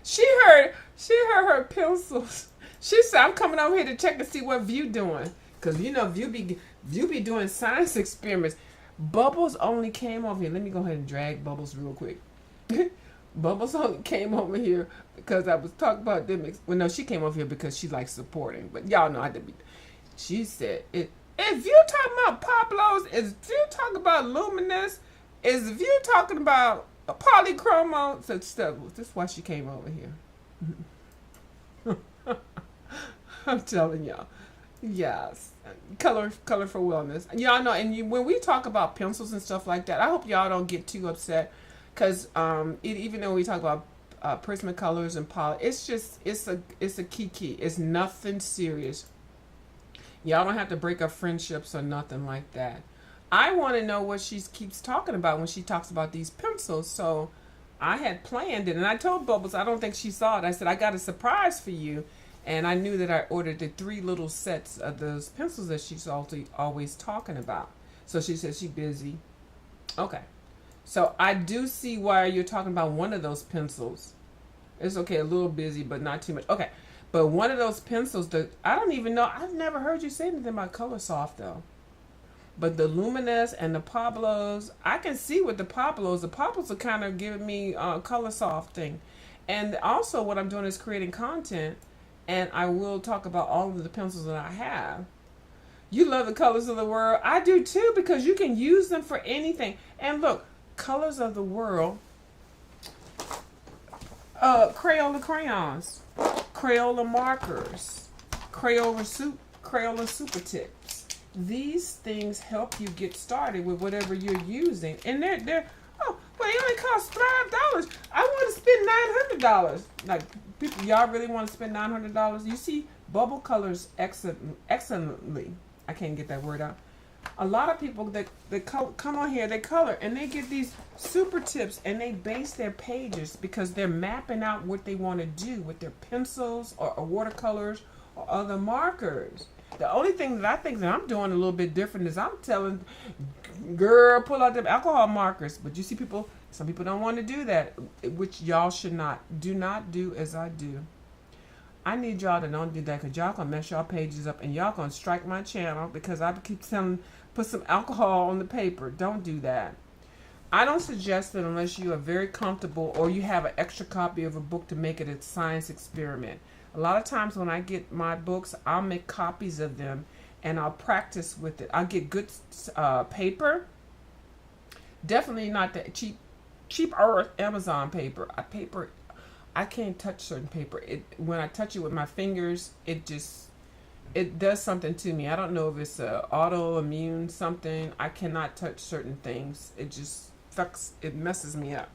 She heard her pencils. She said, I'm coming over here to check to see what View doing. Because, View be doing science experiments. Bubbles only came over here. Let me go ahead and drag Bubbles real quick. Bubbles only came over here because I was talking about them. Well, no, she came over here because she likes supporting. But y'all know I did. She said, if you talking about Pablo's, is View talking about Luminous, is View talking about polychromo, such stuff. That's why she came over here. I'm telling y'all. Yes. Color for wellness. Y'all know, and when we talk about pencils and stuff like that, I hope y'all don't get too upset. Because even though we talk about Prismacolors and poly, it's a kiki. It's nothing serious. Y'all don't have to break up friendships or nothing like that. I want to know what she keeps talking about when she talks about these pencils. So I had planned it, and I told Bubbles, I don't think she saw it. I said, I got a surprise for you. And I knew that I ordered the 3 little sets of those pencils that she's always talking about. So she said she's busy. Okay. So I do see why you're talking about one of those pencils. It's okay, a little busy, but not too much. Okay. But one of those pencils, I don't even know. I've never heard you say anything about Color Soft, though. But the Luminous and the Pablos, I can see with the Pablos. The Pablos are kind of giving me Color Soft thing. And also what I'm doing is creating content. And I will talk about all of the pencils that I have. You love the Colors of the World. I do too, because you can use them for anything. And look, Colors of the World, Crayola crayons, Crayola markers, Crayola super tips. These things help you get started with whatever you're using. And they're oh, well, they only cost $5. I want to spend $900. Like, people, y'all really want to spend $900? You see bubble colors excellently. I can't get that word out. A lot of people that come on here, they color, and they get these super tips, and they base their pages because they're mapping out what they want to do with their pencils or watercolors or other markers. The only thing that I think that I'm doing a little bit different is I'm telling, girl, pull out them alcohol markers. But you see some people don't want to do that, which y'all should not. Do not do as I do. I need y'all to don't do that, because y'all gonna mess y'all pages up, and y'all gonna strike my channel because I keep telling, put some alcohol on the paper. Don't do that. I don't suggest it unless you are very comfortable or you have an extra copy of a book to make it a science experiment. A lot of times when I get my books, I'll make copies of them and I'll practice with it. I'll get good paper. Definitely not that cheap earth Amazon paper. I can't touch certain paper. When I touch it with my fingers, it does something to me. I don't know if it's a autoimmune something. I cannot touch certain things. It just fucks. It messes me up.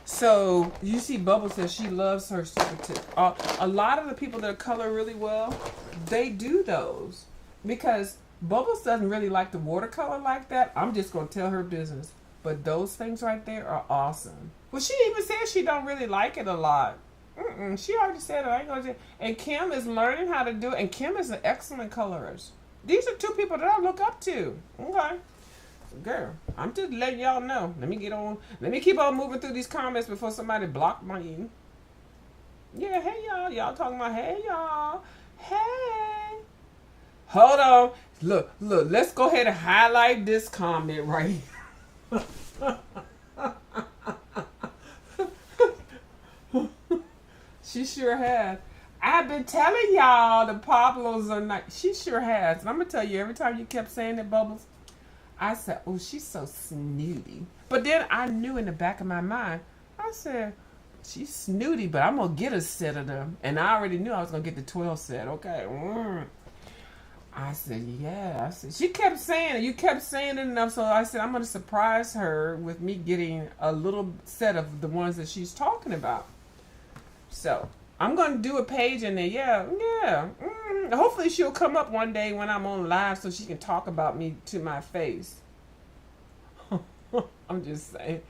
So you see, Bubble says she loves her super tip. A lot of the people that color really well, they do those because Bubbles doesn't really like the watercolor like that. I'm just gonna tell her business. But those things right there are awesome. Well, she even said she don't really like it a lot. She already said it. I ain't gonna say. And Kim is learning how to do it. And Kim is an excellent colorist. These are 2 people that I look up to. Okay. Girl, I'm just letting y'all know. Let me get on. Let me keep on moving through these comments before somebody block my ear. Yeah, hey y'all. Y'all talking about hey y'all. Hey. Hold on. Look. Let's go ahead and highlight this comment right here. She sure has. I've been telling y'all the Pablos are nice. She sure has. And I'm going to tell you, every time you kept saying it, Bubbles, I said, oh, she's so snooty. But then I knew in the back of my mind, I said, she's snooty, but I'm going to get a set of them. And I already knew I was going to get the 12 set. Okay. I said, yeah. I said, she kept saying it. You kept saying it enough. So I said, I'm going to surprise her with me getting a little set of the ones that she's talking about. So I'm going to do a page in there. Yeah. Hopefully she'll come up one day when I'm on live so she can talk about me to my face. I'm just saying.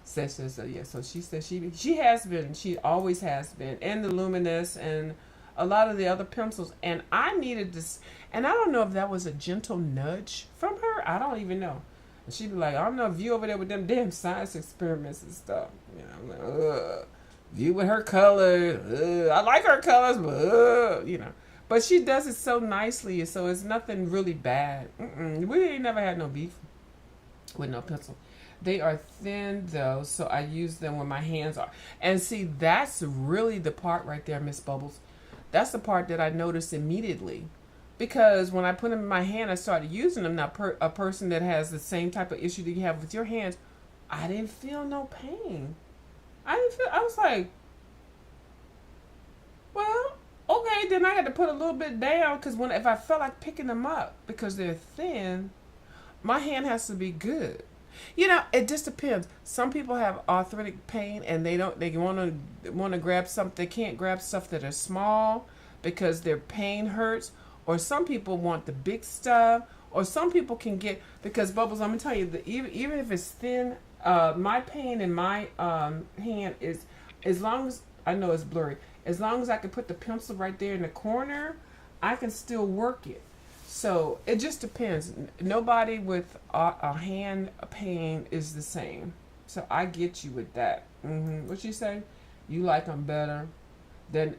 So yeah. So she said she has been. She always has been. And the Luminous and a lot of the other pencils. And I needed this. And I don't know if that was a gentle nudge from her. I don't even know. And she'd be like, I don't know if you over there with them damn science experiments and stuff. You know, I'm like, ugh. You with her colors. I like her colors, but you know. But she does it so nicely, so it's nothing really bad. We ain't never had no beef with no pencil. They are thin though, so I use them when my hands are. And see, that's really the part right there, Miss Bubbles. That's the part that I noticed immediately. Because when I put them in my hand, I started using them. Now, a person that has the same type of issue that you have with your hands, I didn't feel no pain. I was like, well, okay, then I had to put a little bit down because if I felt like picking them up because they're thin, my hand has to be good. You know, it just depends. Some people have arthritic pain and they want to grab something. They can't grab stuff that are small because their pain hurts. Or some people want the big stuff. Or some people can get, because Bubbles, I'm gonna tell you that even if it's thin. My pain in my hand is, as long as I know it's blurry, as long as I can put the pencil right there in the corner, I can still work it. So it just depends. Nobody with a hand pain is the same. So I get you with that. What you say? You like them better? Then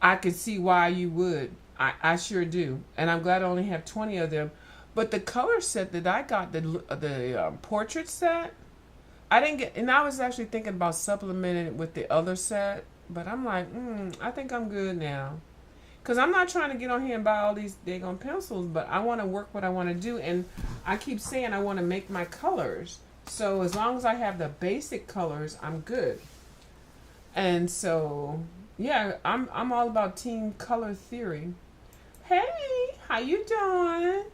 I can see why you would. I sure do. And I'm glad I only have 20 of them. But the color set that I got, the portrait set, I didn't get, and I was actually thinking about supplementing it with the other set. But I'm like, I think I'm good now. Because I'm not trying to get on here and buy all these daggone pencils, but I want to work what I want to do. And I keep saying I want to make my colors. So as long as I have the basic colors, I'm good. And so, yeah, I'm all about team color theory. Hey, how you doing?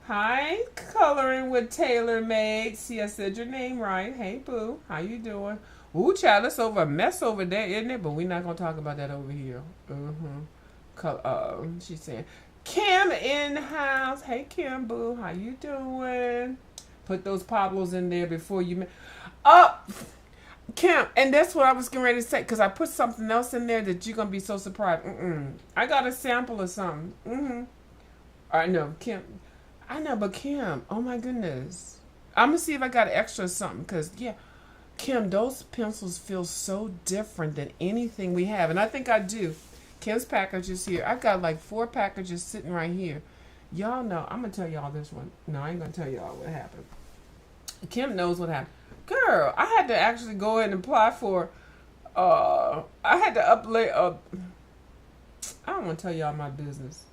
Hi, Coloring with Taylor Made. See, I said your name right. Hey, boo, how you doing? Ooh, child, it's over a mess over there, isn't it? But we're not going to talk about that over here. She's saying, Kim in the house. Hey, Kim, boo, how you doing? Put those Pablos in there before you... Kim, and that's what I was getting ready to say, because I put something else in there that you're going to be so surprised. I got a sample of something. I know, Kim. I know, but Kim, oh my goodness. I'm going to see if I got extra something, because, yeah, Kim, those pencils feel so different than anything we have, and I think I do. Kim's package is here. I got like 4 packages sitting right here. Y'all know, I'm going to tell y'all this one. No, I ain't going to tell y'all what happened. Kim knows what happened. Girl, I had to actually go ahead and apply for, I had to upload, I don't want to tell y'all my business.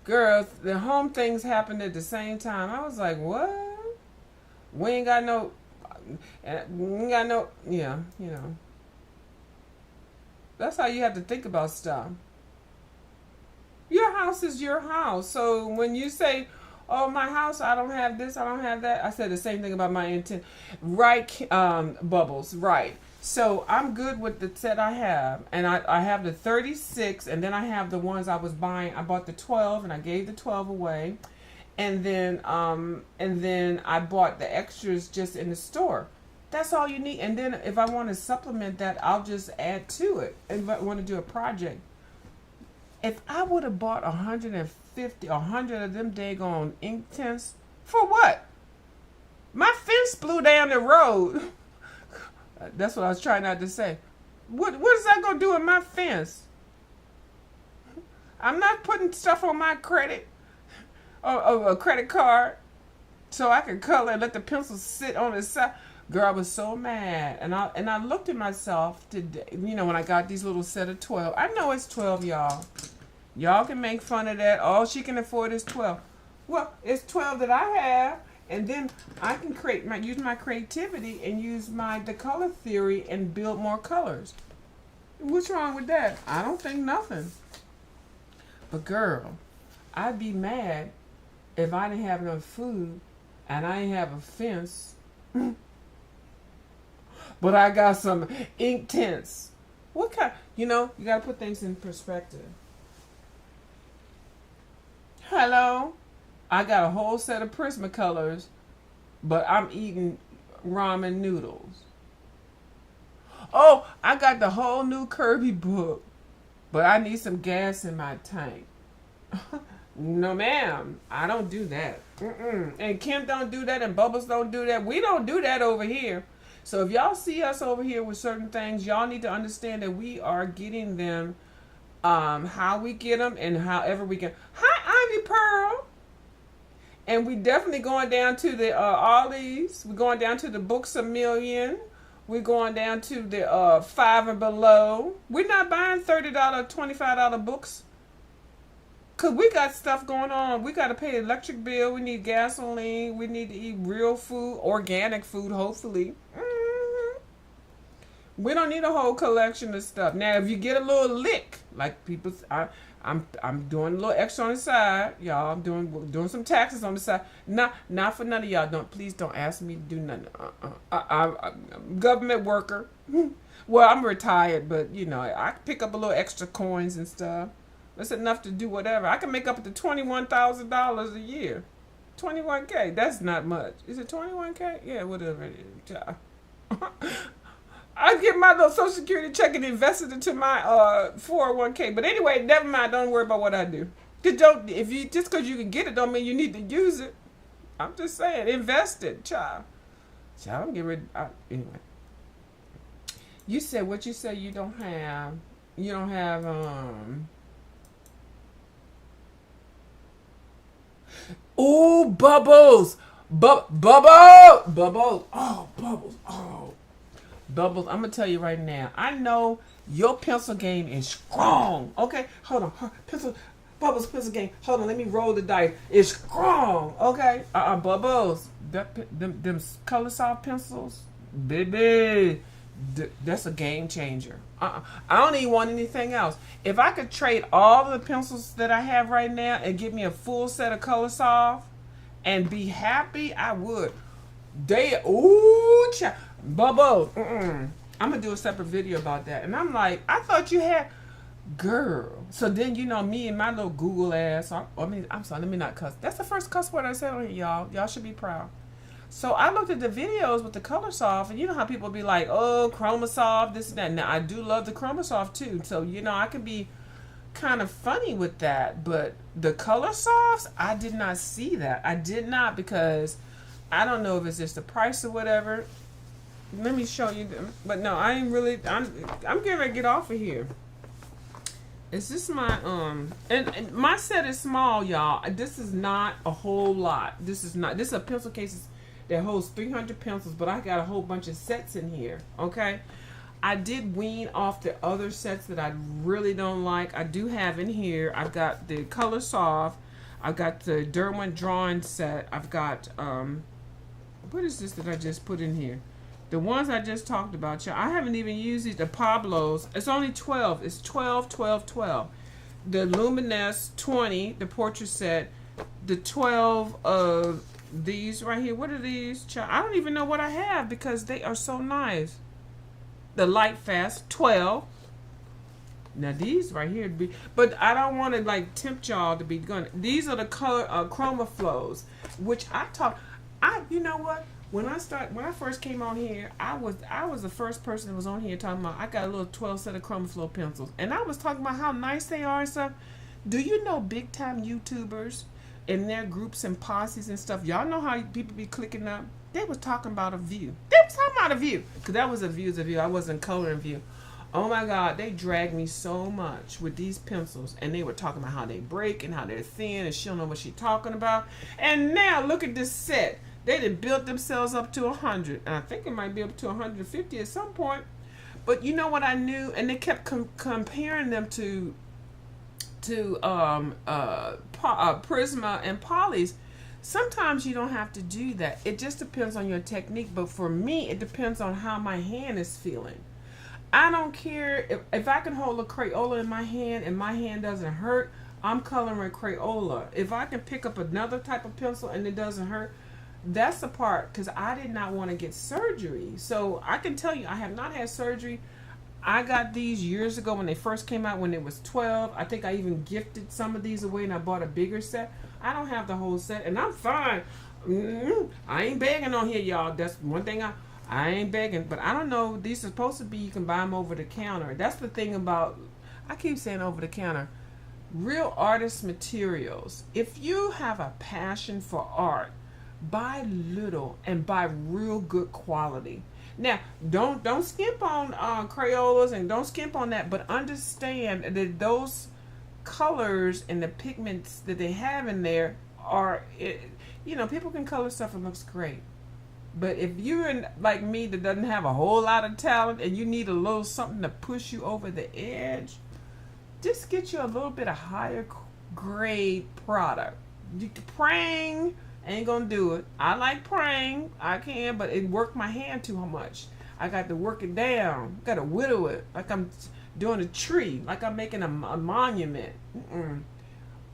Girl, the home things happened at the same time. I was like, what? We ain't got no, yeah, you know. That's how you have to think about stuff. Your house is your house. So when you say, oh, my house, I don't have this, I don't have that. I said the same thing about my intent. Right, Bubbles, right. So I'm good with the set I have. And I have the 36, and then I have the ones I was buying. I bought the 12, and I gave the 12 away. And then I bought the extras just in the store. That's all you need. And then if I want to supplement that, I'll just add to it. If I want to do a project. If I would have bought 150, 100 of them daggone ink tints, for what? My fence blew down the road. That's what I was trying not to say. What is that going to do with my fence? I'm not putting stuff on my credit, or a credit card, so I can color and let the pencil sit on the side. Girl, I was so mad. And I looked at myself today, you know, when I got these little set of 12. I know it's 12, y'all. Y'all can make fun of that. All she can afford is 12. Well, it's 12 that I have. And then I can use my creativity and use the color theory and build more colors. What's wrong with that? I don't think nothing. But girl, I'd be mad if I didn't have enough food and I didn't have a fence. But I got some ink tints. What kind? You know, you got to put things in perspective. Hello? I got a whole set of Prismacolors, but I'm eating ramen noodles. Oh, I got the whole new Kerby book, but I need some gas in my tank. No, ma'am. I don't do that. And Kim don't do that, and Bubbles don't do that. We don't do that over here. So if y'all see us over here with certain things, y'all need to understand that we are getting them how we get them and however we can. Hi, Ivy Pearl. And we definitely going down to the Ollie's. We're going down to the Books A Million. We're going down to the 5 and below. We're not buying $30, $25 books. Because we got stuff going on. We got to pay the electric bill. We need gasoline. We need to eat real food, organic food, hopefully. We don't need a whole collection of stuff. Now, if you get a little lick, like people, I'm doing a little extra on the side, y'all. I'm doing some taxes on the side. Not for none of y'all. Please don't ask me to do nothing. I'm a government worker. Well, I'm retired, but you know, I can pick up a little extra coins and stuff. That's enough to do whatever. I can make up to $21,000 a year. 21K. That's not much. Is it 21K? Yeah, whatever it is. I get my little Social Security check and invest it into my 401k. But anyway, never mind. Don't worry about what I do. If you just because you can get it don't mean you need to use it. I'm just saying, invest it, child. Child, I'm getting rid. Anyway, you said what you said. You don't have. You don't have. Ooh, bubbles. Bubbles. Oh, bubbles. Oh, bubbles. I'm gonna tell you right now. I know your pencil game is strong. Okay, hold on. Bubbles pencil game. Hold on. Let me roll the dice. It's strong. Okay. Bubbles. Them color soft pencils, baby. That's a game changer. I don't even want anything else. If I could trade all the pencils that I have right now and give me a full set of color soft and be happy, I would. Bubbles. I'm gonna do a separate video about that. And I'm like, I thought you had, girl. So then me and my little Google ass. I'm sorry. Let me not cuss. That's the first cuss word I said on here, y'all. Y'all should be proud. So I looked at the videos with the color soft, and you know how people be like, oh, Chromasoft, this and that. Now, I do love the Chromasoft, too. So, I can be kind of funny with that. But the color softs, I did not see that. I did not, because I don't know if it's just the price or whatever. Let me show you them. But no, I ain't really, I'm getting ready to get off of here. Is this my, and my set is small, y'all. This is not a whole lot. This is a pencil case that holds 300 pencils, but I got a whole bunch of sets in here, okay? I did wean off the other sets that I really don't like. I do have in here, I've got the Color Soft, I've got the Derwent drawing set, I've got, what is this that I just put in here? The ones I just talked about, y'all. I haven't even used these, the Pablos. It's only 12. It's 12, 12, 12. The Luminous 20, the portrait set, the 12 of these right here. What are these? I don't even know what I have because they are so nice. The Light Fast 12. Now these right here be, but I don't want to like tempt y'all to be going. These are the color chroma flows, which you know what? When I first came on here, I was the first person that was on here talking about I got a little 12 set of chroma flow pencils, and I was talking about how nice they are and stuff. Do you know big time YouTubers in their groups and posses and stuff? Y'all know how people be clicking up? They was talking about a view. They was talking about a view. Because that was a view. I wasn't coloring view. Oh my God, they dragged me so much with these pencils. And they were talking about how they break and how they're thin and she don't know what she's talking about. And now look at this set. They done built themselves up to 100. And I think it might be up to 150 at some point. But you know what I knew? And they kept comparing them to Prisma and Polys. Sometimes you don't have to do that. It just depends on your technique. But for me, it depends on how my hand is feeling. I don't care if I can hold a Crayola in my hand and my hand doesn't hurt, I'm coloring Crayola. If I can pick up another type of pencil and it doesn't hurt, that's the part, because I did not want to get surgery. So I can tell you, I have not had surgery. I got these years ago when they first came out, when it was 12. I think I even gifted some of these away and I bought a bigger set. I don't have the whole set and I'm fine. I ain't begging on here, y'all. That's one thing I ain't begging. But I don't know. These are supposed to be, you can buy them over the counter. That's the thing about, I keep saying over the counter, real artist materials. If you have a passion for art, buy little and buy real good quality. Now, don't skimp on Crayolas and don't skimp on that, but understand that those colors and the pigments that they have in there are, people can color stuff and looks great. But if you're like me that doesn't have a whole lot of talent and you need a little something to push you over the edge, just get you a little bit of higher grade product. Praying ain't gonna do it. I like praying, I can, but it worked my hand too much. I got to work it down. Got to whittle it like I'm doing a tree, like I'm making a monument.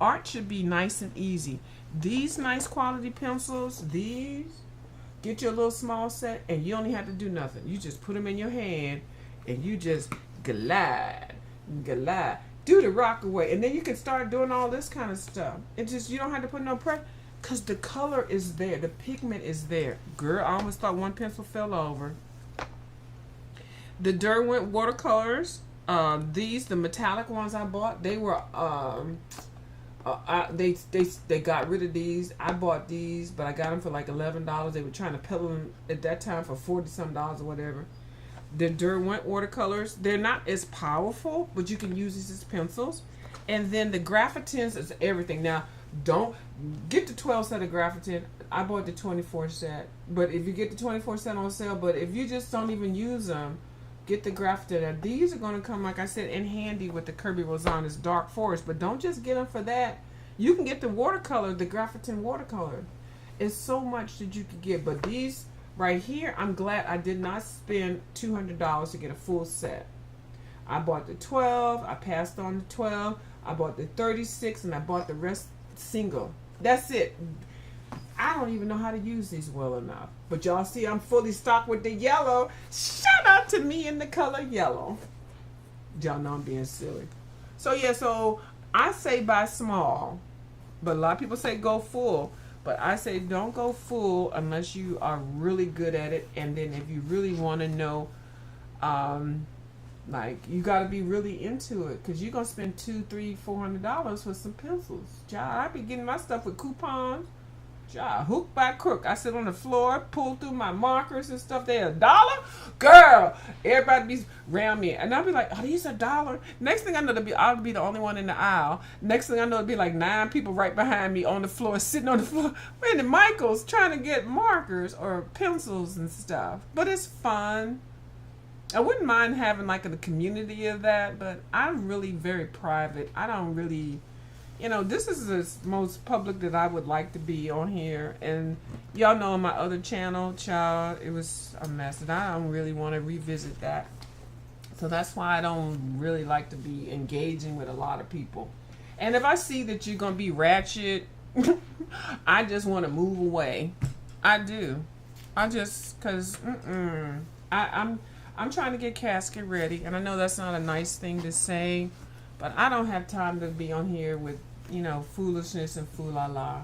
Art should be nice and easy. These nice quality pencils, get you a little small set, and you only have to do nothing. You just put them in your hand, and you just glide, do the rock away, and then you can start doing all this kind of stuff. It just, you don't have to put no pressure. Because the color is there. The pigment is there. Girl, I almost thought one pencil fell over. The Derwent watercolors. These the metallic ones I bought. They were they got rid of these. I bought these, but I got them for like $11. They were trying to peddle them at that time for $40 or whatever. The Derwent watercolors. They're not as powerful, but you can use these as pencils. And then the Graphitins is everything. Now, don't get the 12 set of Graphitin. I bought the 24 set, but if you get the 24 set on sale, but if you just don't even use them, get the Graphitin. Now, these are going to come, like I said, in handy with the Kerby Rosanna's Dark Forest, but don't just get them for that. You can get the watercolor, the Graphitin watercolor. It's so much that you could get, but these right here, I'm glad I did not spend $200 to get a full set. I bought the 12, I passed on the 12, I bought the 36, and I bought the rest single. That's it. I don't even know how to use these well enough. But y'all see I'm fully stocked with the yellow. Shout out to me in the color yellow. Y'all know I'm being silly. So yeah, so I say buy small. But a lot of people say go full. But I say don't go full unless you are really good at it. And then if you really want to know, like you got to be really into it, because you're gonna spend $200, $300, $400 for some pencils. Child, I be getting my stuff with coupons. Child, hook by crook. I sit on the floor, pull through my markers and stuff. They're $1, girl. Everybody be around me, and I'll be like, "Oh, these $1." Next thing I know, I'll be the only one in the aisle. Next thing I know, it'll be like 9 people right behind me on the floor, sitting on the floor. We're in the Michaels trying to get markers or pencils and stuff. But it's fun. I wouldn't mind having like a community of that, but I'm really very private. I don't really, this is the most public that I would like to be on here. And y'all know on my other channel, child, it was a mess, and I don't really want to revisit that. So that's why I don't really like to be engaging with a lot of people. And if I see that you're going to be ratchet, I just want to move away. I do. I just, because, I'm trying to get casket ready, and I know that's not a nice thing to say, but I don't have time to be on here with, foolishness and fool-la-la.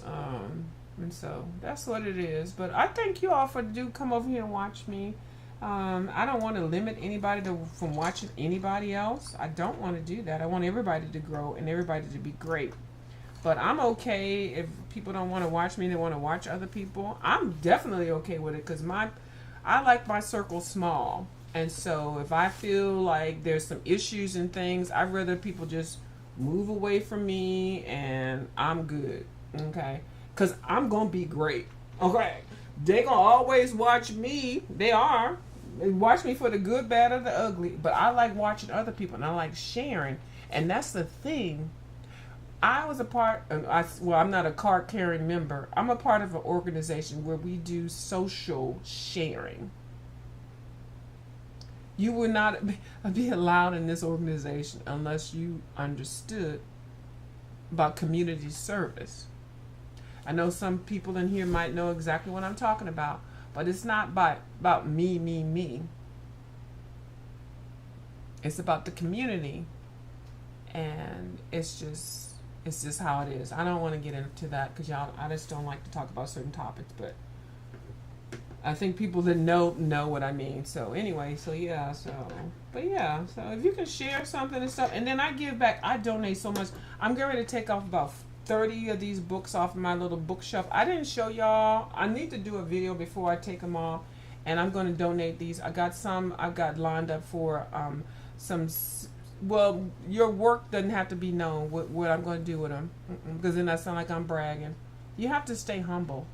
And so that's what it is. But I thank you all for come over here and watch me. I don't want to limit anybody from watching anybody else. I don't want to do that. I want everybody to grow and everybody to be great. But I'm okay if people don't want to watch me, they want to watch other people. I'm definitely okay with it, because I like my circle small. And so if I feel like there's some issues and things, I'd rather people just move away from me and I'm good. Okay? Because I'm going to be great. Okay? They're going to always watch me. They are. They watch me for the good, bad, or the ugly. But I like watching other people, and I like sharing. And that's the thing. I was a part, I'm not a card-carrying member. I'm a part of an organization where we do social sharing. You would not be allowed in this organization unless you understood about community service. I know some people in here might know exactly what I'm talking about, but it's not about me. It's about the community, and it's just how it is. I don't want to get into that because I just don't like to talk about certain topics, but I think people that know what I mean. So anyway, so if you can share something and stuff, and then I give back. I donate so much. I'm getting ready to take off about 30 of these books off of my little bookshelf. I didn't show y'all. I need to do a video before I take them off, and I'm going to donate these. I got some. I've got lined up for some. Well, your work doesn't have to be known what I'm going to do with them, because then I sound like I'm bragging. You have to stay humble.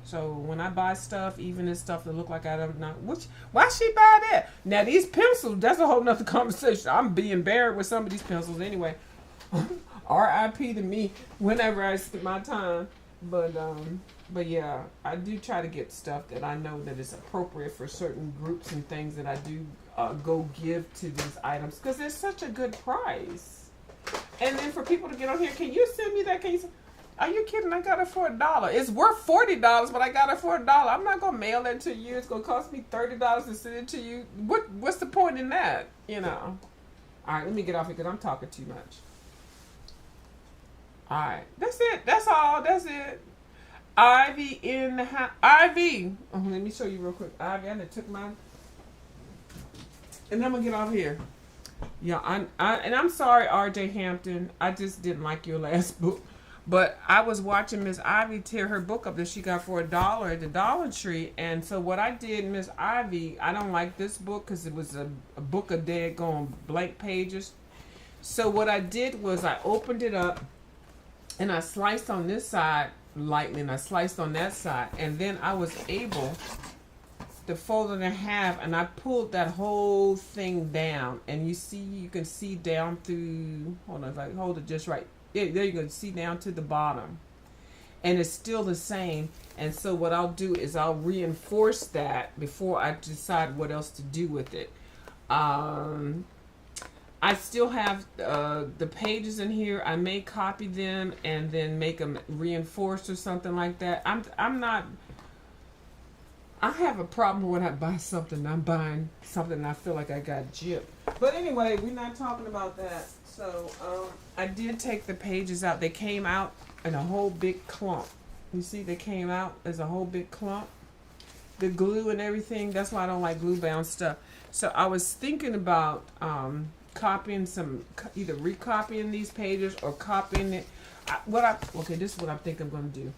So when I buy stuff, even this stuff that look like I don't know, why she buy that? Now these pencils, that's a whole nother conversation. I'm being buried with some of these pencils anyway. R.I.P. to me whenever I spend my time. But yeah, I do try to get stuff that I know that is appropriate for certain groups and things that I do go give to these items, because they're such a good price. And then for people to get on here, can you send me that? Are you kidding? I got it for $1. It's worth $40, but I got it for $1. I'm not gonna mail it to you. It's gonna cost me $30 to send it to you. What's the point in that? All right, let me get off here because I'm talking too much. All right, that's it. That's all. That's it. Ivy in the house. Ivy. Let me show you real quick. Ivy, I took my And I'm gonna get off here. Yeah, and I'm sorry, R.J. Hampton. I just didn't like your last book. But I was watching Miss Ivy tear her book up that she got for $1 at the Dollar Tree. And so what I did, Miss Ivy, I don't like this book because it was a book of daggone blank pages. So what I did was I opened it up and I sliced on this side lightly and I sliced on that side. And then I was able to fold it in half and I pulled that whole thing down. And you can see down through, hold on, if I hold it just right. Yeah, there you go. See down to the bottom, and it's still the same. And so what I'll do is I'll reinforce that before I decide what else to do with it. I still have the pages in here. I may copy them and then make them reinforced or something like that. I'm not. I have a problem when I buy something. I'm buying something and I feel like I got gypped. But anyway, we're not talking about that. So I did take the pages out. They came out in a whole big clump. You see, they came out as a whole big clump. The glue and everything. That's why I don't like glue bound stuff. So I was thinking about copying either recopying these pages or copying it. Okay, this is what I think I'm going to do.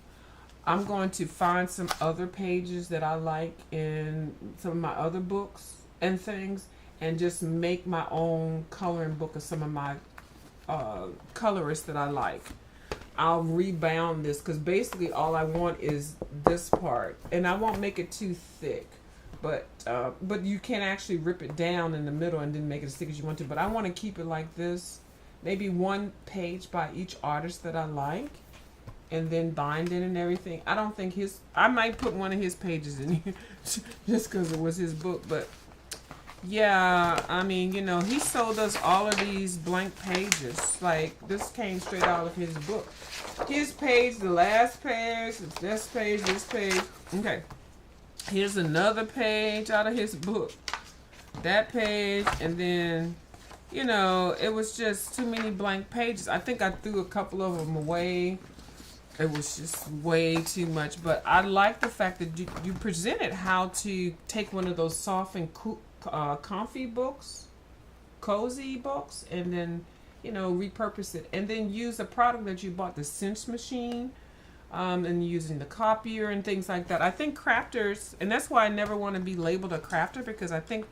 I'm going to find some other pages that I like in some of my other books and things and just make my own coloring book of some of my colorists that I like. I'll rebound this because basically all I want is this part, and I won't make it too thick, but you can actually rip it down in the middle and then make it as thick as you want to. But I want to keep it like this, maybe one page by each artist that I like, and then bind it and everything. I don't think I might put one of his pages in here just because it was his book, but yeah, I mean, he sold us all of these blank pages. Like, this came straight out of his book. His page, the last page, this page, this page. Okay. Here's another page out of his book. That page, and then, it was just too many blank pages. I think I threw a couple of them away. It was just way too much. But I like the fact that you presented how to take one of those soft and comfy books, cozy books, and then repurpose it, and then use a product that you bought, the cinch machine, and using the copier and things like that. I think crafters, and that's why I never want to be labeled a crafter, because I think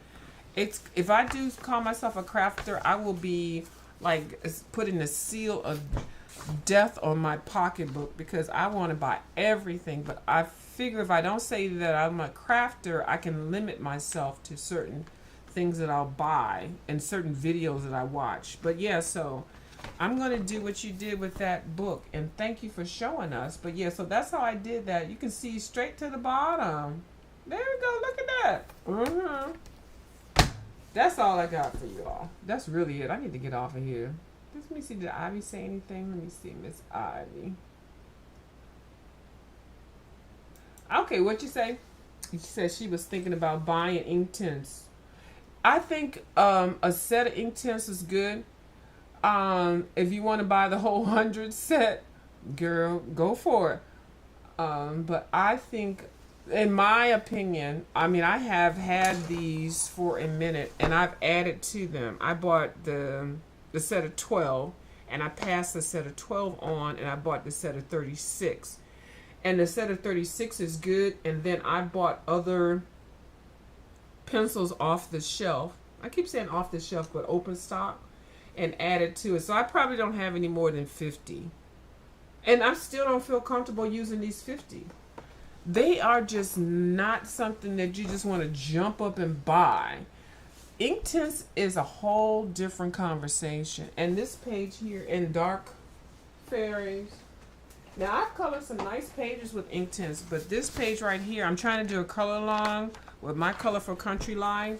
if I do call myself a crafter, I will be like putting a seal of death on my pocketbook, because I want to buy everything. But I figure if I don't say that I'm a crafter, I can limit myself to certain things that I'll buy and certain videos that I watch. But yeah, so I'm going to do what you did with that book, and thank you for showing us. But yeah, so that's how I did that. You can see straight to the bottom. There we go. Look at that. That's all I got for you all. That's really it. I need to get off of here. Let me see. Did Ivy say anything? Let me see, Miss Ivy. Okay, what'd you say? She said she was thinking about buying ink tints. I think a set of ink tints is good. If you want to buy the whole 100 set, girl, go for it. But I think, in my opinion, I mean, I have had these for a minute, and I've added to them. I bought the set of 12, and I passed the set of 12 on, and I bought the set of 36. And the set of 36 is good, and then I bought other pencils off the shelf. I keep saying off the shelf, but open stock, and added to it. So I probably don't have any more than 50. And I still don't feel comfortable using these 50. They are just not something that you just want to jump up and buy. Ink tints is a whole different conversation. And this page here in Dark Fairies. Now, I've colored some nice pages with ink tints, but this page right here, I'm trying to do a color along with my Colorful Country line.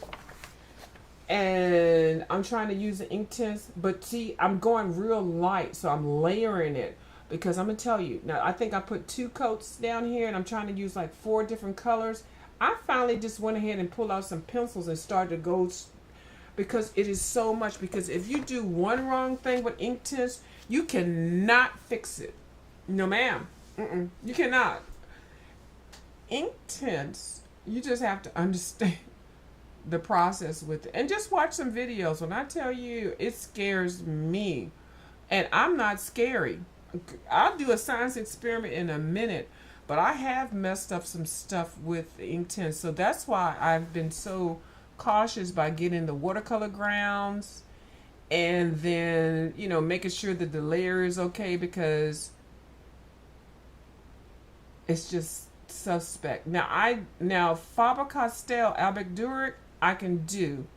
And I'm trying to use the ink tints, but see, I'm going real light, so I'm layering it. Because I'm going to tell you, now I think I put 2 coats down here, and I'm trying to use like 4 different colors. I finally just went ahead and pulled out some pencils and started to go, because it is so much. Because if you do one wrong thing with ink tints, you cannot fix it. No, ma'am. You cannot. Ink tints, you just have to understand. the process with it. And just watch some videos. When I tell you, it scares me. And I'm not scary. I'll do a science experiment in a minute. But I have messed up some stuff with the ink tints. So that's why I've been so cautious by getting the watercolor grounds. And then, you know, making sure that the layer is okay, because it's just suspect. Now Faber-Castell Albrecht I can do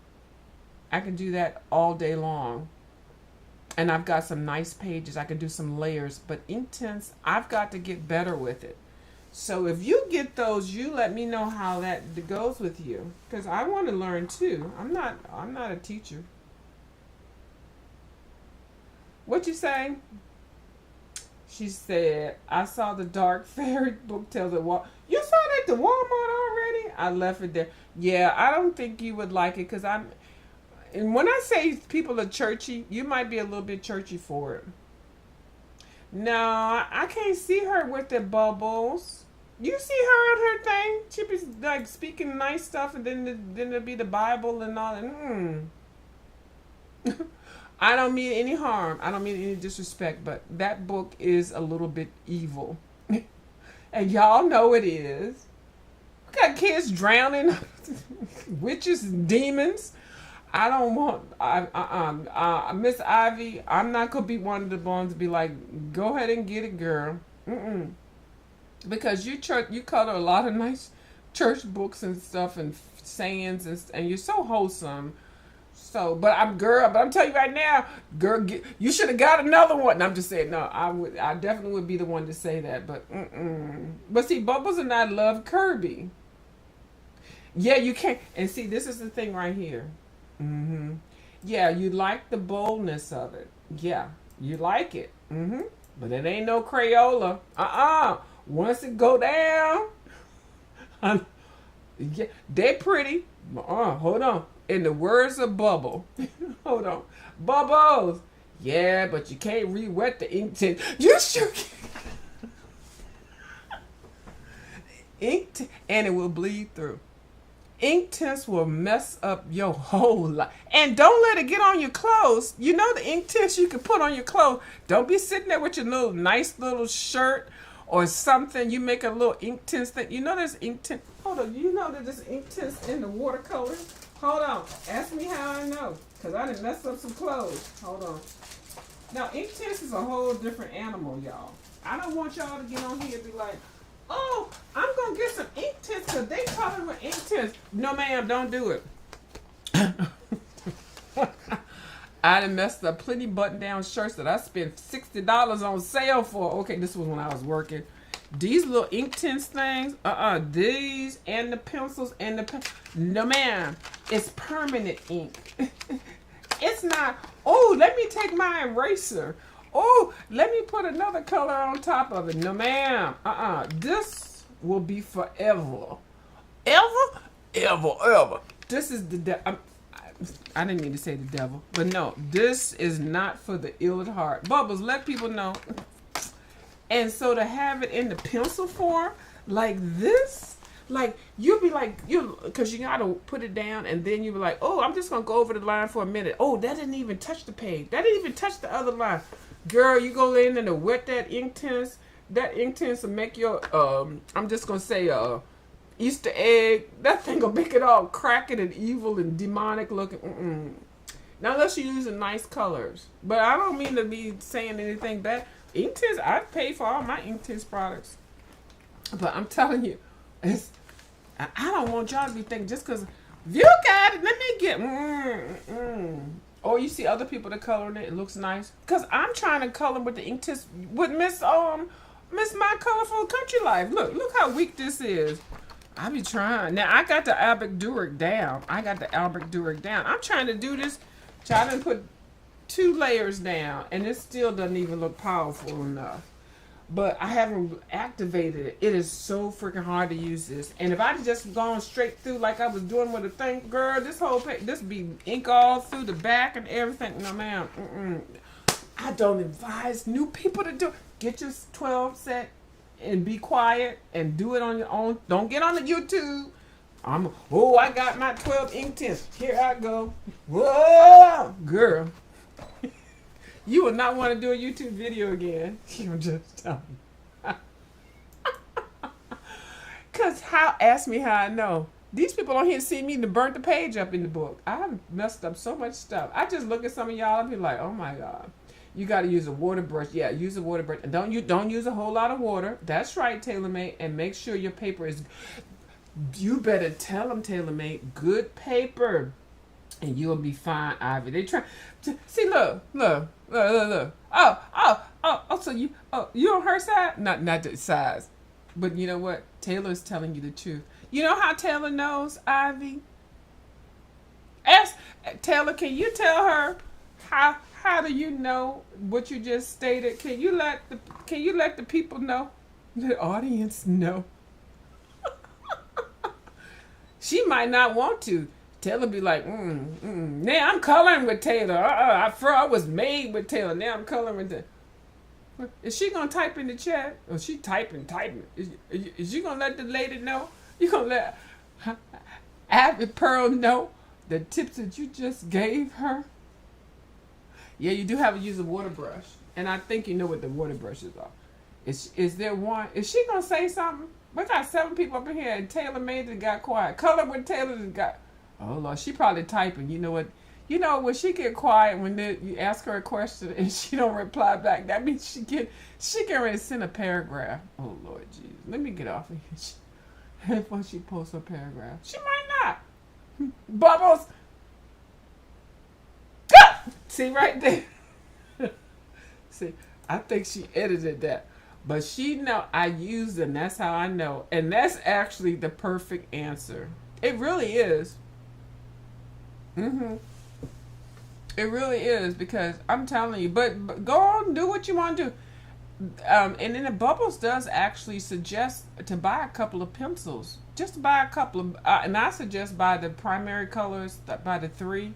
that all day long, and I've got some nice pages. I can do some layers, but ink tints, I've got to get better with it. So if you get those, you let me know how that goes with you, because I want to learn too. I'm not a teacher. What you say? She said, I saw the Dark Fairy book tells it. You saw that at the Walmart already? I left it there. Yeah, I don't think you would like it, because and when I say people are churchy, you might be a little bit churchy for it. No, I can't see her with the bubbles. You see her on her thing? She be like speaking nice stuff, and then there'll be the Bible and all that. I don't mean any harm. I don't mean any disrespect, but that book is a little bit evil. And y'all know it is. We got kids drowning, witches and demons. I don't want, Miss Ivy, I'm not going to be one of the ones to be like, go ahead and get it, girl. Because you color a lot of nice church books and stuff and sayings, and you're so wholesome. So, but I'm telling you right now, girl, you should have got another one. And I'm just saying, no, I definitely would be the one to say that, but But see, Bubbles and I love Kerby. Yeah, you can't. And see, this is the thing right here. Yeah, you like the boldness of it. Yeah, you like it. But it ain't no Crayola. Once it go down, yeah, they pretty. Hold on. In the words of Bubble, hold on, Bubbles. Yeah, but you can't re-wet the ink tint. You sure can. And it will bleed through. Ink tints will mess up your whole life. And don't let it get on your clothes. You know the ink tints you can put on your clothes. Don't be sitting there with your nice little shirt or something. You make a little ink tints thing. You know there's ink tint. Hold on. You know that there's ink tints in the watercolor. Hold on. Ask me how I know. Because I done messed up some clothes. Hold on. Now, ink tints is a whole different animal, y'all. I don't want y'all to get on here and be like, oh, I'm going to get some ink tints because they color with ink tints. No, ma'am, don't do it. I done messed up plenty button-down shirts that I spent $60 on sale for. Okay, this was when I was working. These little ink tints things, these and the pencils and the no, ma'am, it's permanent ink. It's not, oh, let me take my eraser. Oh, let me put another color on top of it. No, ma'am. This will be forever. Ever. This is the I didn't mean to say the devil, but no, this is not for the ill at heart. Bubbles, let people know. And so to have it in the pencil form, like this, like you'll be like, because you got to put it down, and then you'll be like, oh, I'm just going to go over the line for a minute. Oh, that didn't even touch the page. That didn't even touch the other line. Girl, you go in and wet that ink tints. That ink tints will make your, I'm just going to say, Easter egg. That thing will make it all cracking and evil and demonic looking. Now, unless you're using nice colors. But I don't mean to be saying anything bad. Ink tints, I pay for all my ink tints products. But I'm telling you, I don't want y'all to be thinking just because you got it, let me get, Or you see other people that coloring it, it looks nice. Because I'm trying to color with the ink tints with Miss My Colorful Country Life. Look how weak this is. I be trying. Now, I got the Albrecht Dürer down. I'm trying to do this. Try to put 2 layers down, and it still doesn't even look powerful enough. But I haven't activated it. It is so freaking hard to use this. And if I'd just gone straight through like I was doing with the thing, girl, this whole page, this be ink all through the back and everything. No, ma'am. I don't advise new people to do it. Get your 12 set and be quiet and do it on your own. Don't get on the YouTube. I got my 12 ink tints. Here I go. Whoa, girl. You will not want to do a YouTube video again. You just tell me. Cause ask me how I know. These people on here see me to burn the page up in the book. I've messed up so much stuff. I just look at some of y'all and be like, oh my God. You got to use a water brush. Yeah, use a water brush. And don't use a whole lot of water. That's right, TaylorMade. And make sure your paper is, you better tell them, TaylorMade, good paper. And you'll be fine, Ivy. They try to see, look. So you on her side? Not the size. But you know what? Taylor's telling you the truth. You know how Taylor knows, Ivy? Ask Taylor, can you tell her how do you know what you just stated? Can you let the people know? The audience know. She might not want to. Taylor be like, now I'm coloring with Taylor. I was made with Taylor. Now I'm coloring with Taylor. Is she gonna type in the chat? Or she typing? Is she gonna let the lady know? You gonna let Abby Pearl know the tips that you just gave her? Yeah, you do have to use a water brush, and I think you know what the water brushes are. Is there one? Is she gonna say something? We got 7 people up in here, and Taylor made it got quiet. Color with Taylor got. Oh Lord, she probably typing. You know what? You know when she get quiet when you ask her a question and she don't reply back, that means she can ready to send a paragraph. Oh Lord Jesus, let me get off of here. Before she posts her paragraph, she might not. Bubbles. See right there. See, I think she edited that, but she know I used them. That's how I know, and that's actually the perfect answer. It really is. It really is, because I'm telling you. But go on, do what you want to do. And then the Bubbles does actually suggest to buy a couple of pencils. Just buy a couple of, and I suggest buy the primary colors, buy the 3,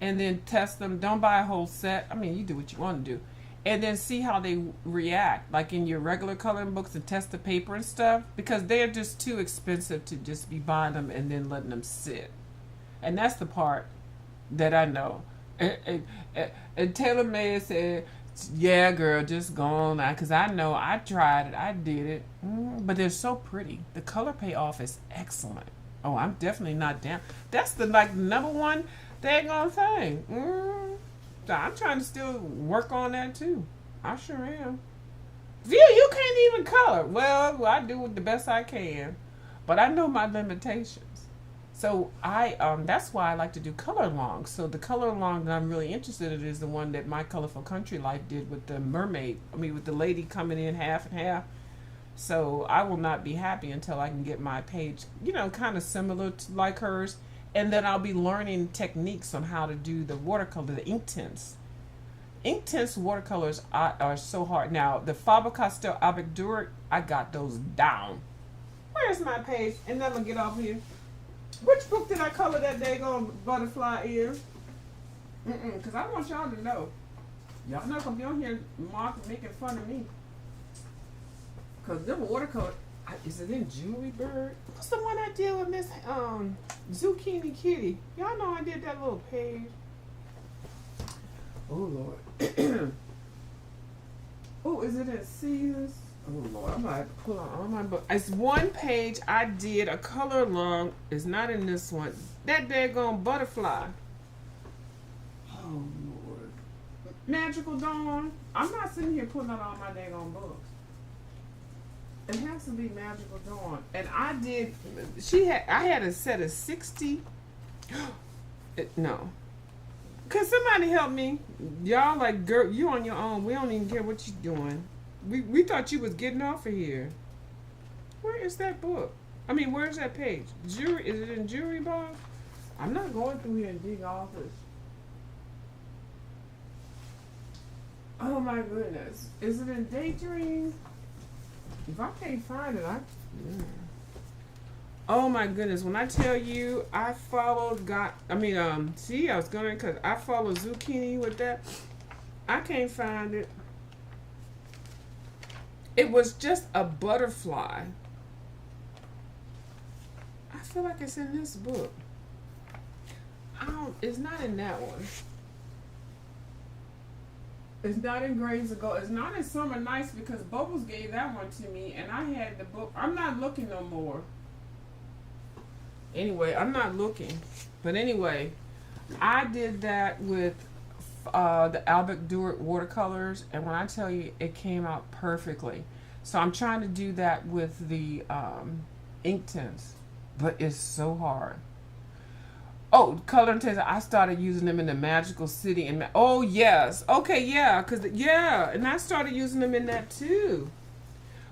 and then test them. Don't buy a whole set. I mean, you do what you want to do, and then see how they react, like in your regular coloring books, and test the paper and stuff, because they're just too expensive to just be buying them and then letting them sit. And that's the part that I know. And TaylorMade said, yeah, girl, just go on now, because I know I tried it, I did it, but they're so pretty. The color payoff is excellent. Oh, I'm definitely not down. That's the number one daggone thing. So I'm trying to still work on that too. I sure am. View, you can't even color. Well, I do the best I can, but I know my limitations. So that's why I like to do color along. So the color along that I'm really interested in is the one that My Colorful Country Life did with the mermaid. With the lady coming in half and half. So I will not be happy until I can get my page, kind of similar to like hers. And then I'll be learning techniques on how to do the watercolor, the ink tints. Ink tints watercolors are so hard. Now, the Faber-Castell Avec Dur, I got those down. Where's my page? And then I'm going to get off here. Which book did I color that daggone butterfly in? Because I want y'all to know. Y'all not going to be on here making fun of me. Because them watercolor, is it in Jewelry Bird? What's the one I did with Miss Zucchini Kitty? Y'all know I did that little page. Oh, Lord. Oh, is it in Seasons? Oh, Lord, I'm going to pull out all my books. It's one page I did a color along. It's not in this one. That daggone butterfly. Oh, Lord. Magical Dawn. I'm not sitting here putting out all my daggone books. It has to be Magical Dawn. And I did, I had a set of 60. No. Could somebody help me? Y'all like, girl, you on your own. We don't even care what you're doing. We thought you was getting off of here. Where is that book? Where's that page? Jewelry, is it in Jewelry Box? I'm not going through here and dig all this. Oh my goodness. Is it in Daydream? If I can't find it, Oh my goodness. When I tell you I followed I was going because I followed Zucchini with that. I can't find it. It was just a butterfly. feel like it's in this book. It's not in that one. It's not in Grains of Gold. It's not in Summer Nights because Bubbles gave that one to me and I had the book. I'm not looking no more. Anyway, I'm not looking. But anyway, I did that with the Albert Durer watercolors, and when I tell you, it came out perfectly. So I'm trying to do that with the ink tints, but it's so hard. Oh, color tints, I started using them in the Magical City. And oh, yes. Okay, yeah, and I started using them in that too.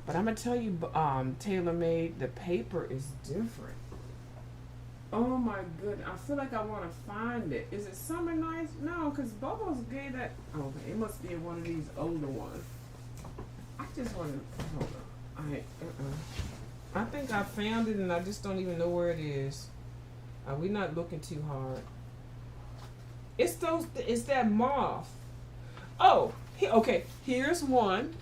But I'm going to tell you, TaylorMade, the paper is different. Oh my goodness. I feel like I want to find it. Is it Summer Nights? No, because Bubbles gave that. Okay, it must be one of these older ones. I just want to. Hold on. I think I found it and I just don't even know where it is. We're not looking too hard. It's that moth. Oh, okay. Here's one.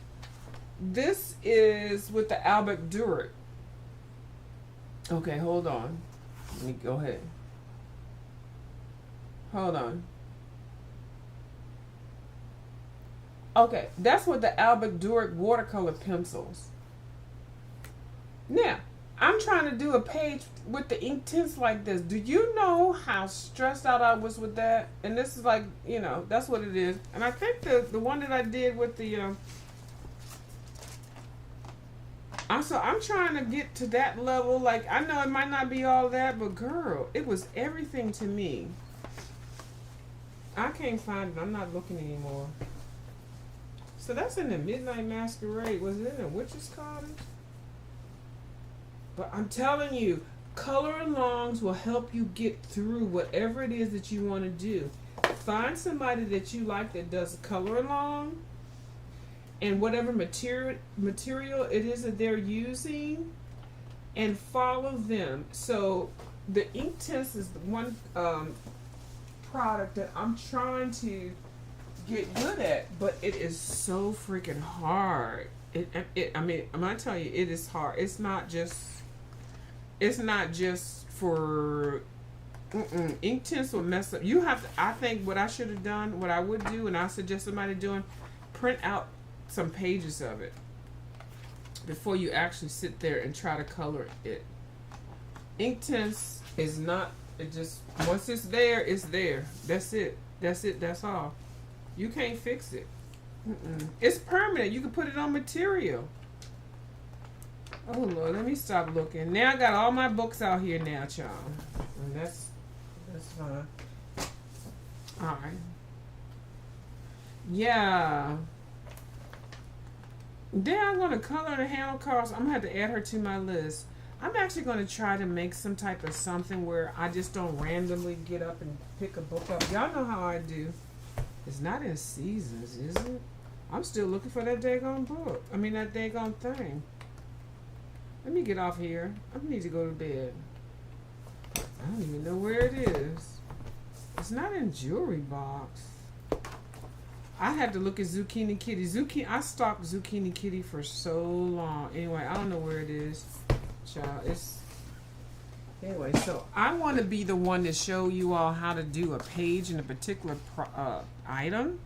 This is with the Albert Durer. Okay, hold on. Let me go ahead. Hold on. Okay, that's with the Albert Durer watercolor pencils. Now, I'm trying to do a page with the ink tints like this. Do you know how stressed out I was with that? And this is like, that's what it is. And I think the one that I did with the I'm trying to get to that level. Like, I know it might not be all that, but girl, it was everything to me. I can't find it. I'm not looking anymore. So that's in the Midnight Masquerade. Was it in a Witch's Cottage? But I'm telling you, color alongs will help you get through whatever it is that you want to do. Find somebody that you like that does color along. And whatever material it is that they're using, and follow them. So the ink tints is the one product that I'm trying to get good at, but it is so freaking hard. I mean, I'm gonna tell you, it is hard. It's not just for ink tints will mess up. You have to. I think what I should have done, what I would do, and I suggest somebody doing, print out some pages of it before you actually sit there and try to color it. Ink tints is not, it just, once it's there, it's there. That's it. That's all. You can't fix it. It's permanent. You can put it on material. Oh Lord, let me stop looking. Now I got all my books out here now, child. And that's fine. Alright. Yeah. Then I'm going to color the handle cards. I'm going to have to add her to my list. I'm actually going to try to make some type of something where I just don't randomly get up and pick a book up. Y'all know how I do. It's not in seasons, is it? I'm still looking for that daggone book. I mean, that daggone thing. Let me get off here. I need to go to bed. I don't even know where it is. It's not in jewelry box. I had to look at Zucchini Kitty. I stalked Zucchini Kitty for so long. Anyway, I don't know where it is. Child, anyway, so I want to be the one to show you all how to do a page in a particular item.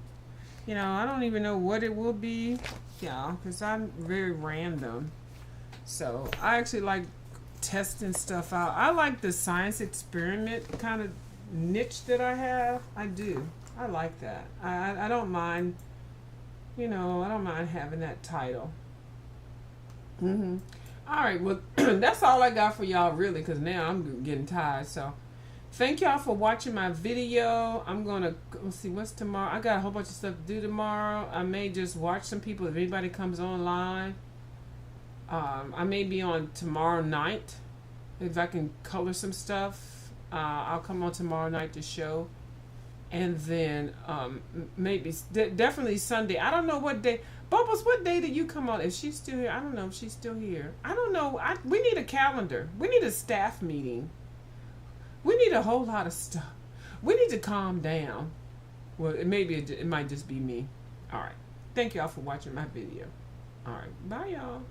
I don't even know what it will be. Because I'm very random. So I actually like testing stuff out. I like the science experiment kind of niche that I have. I do. I like that. I don't mind, I don't mind having that title. All right, well, that's all I got for y'all, really, because now I'm getting tired. So thank y'all for watching my video. I'm going to, let's see, what's tomorrow? I got a whole bunch of stuff to do tomorrow. I may just watch some people if anybody comes online. I may be on tomorrow night. If I can color some stuff, I'll come on tomorrow night to show. And then maybe definitely Sunday. I don't know what day. Bubbles, what day did you come on? Is she still here? I don't know if she's still here. I don't know. We need a calendar. We need a staff meeting. We need a whole lot of stuff. We need to calm down. Well, it might just be me. All right. Thank y'all for watching my video. All right. Bye, y'all.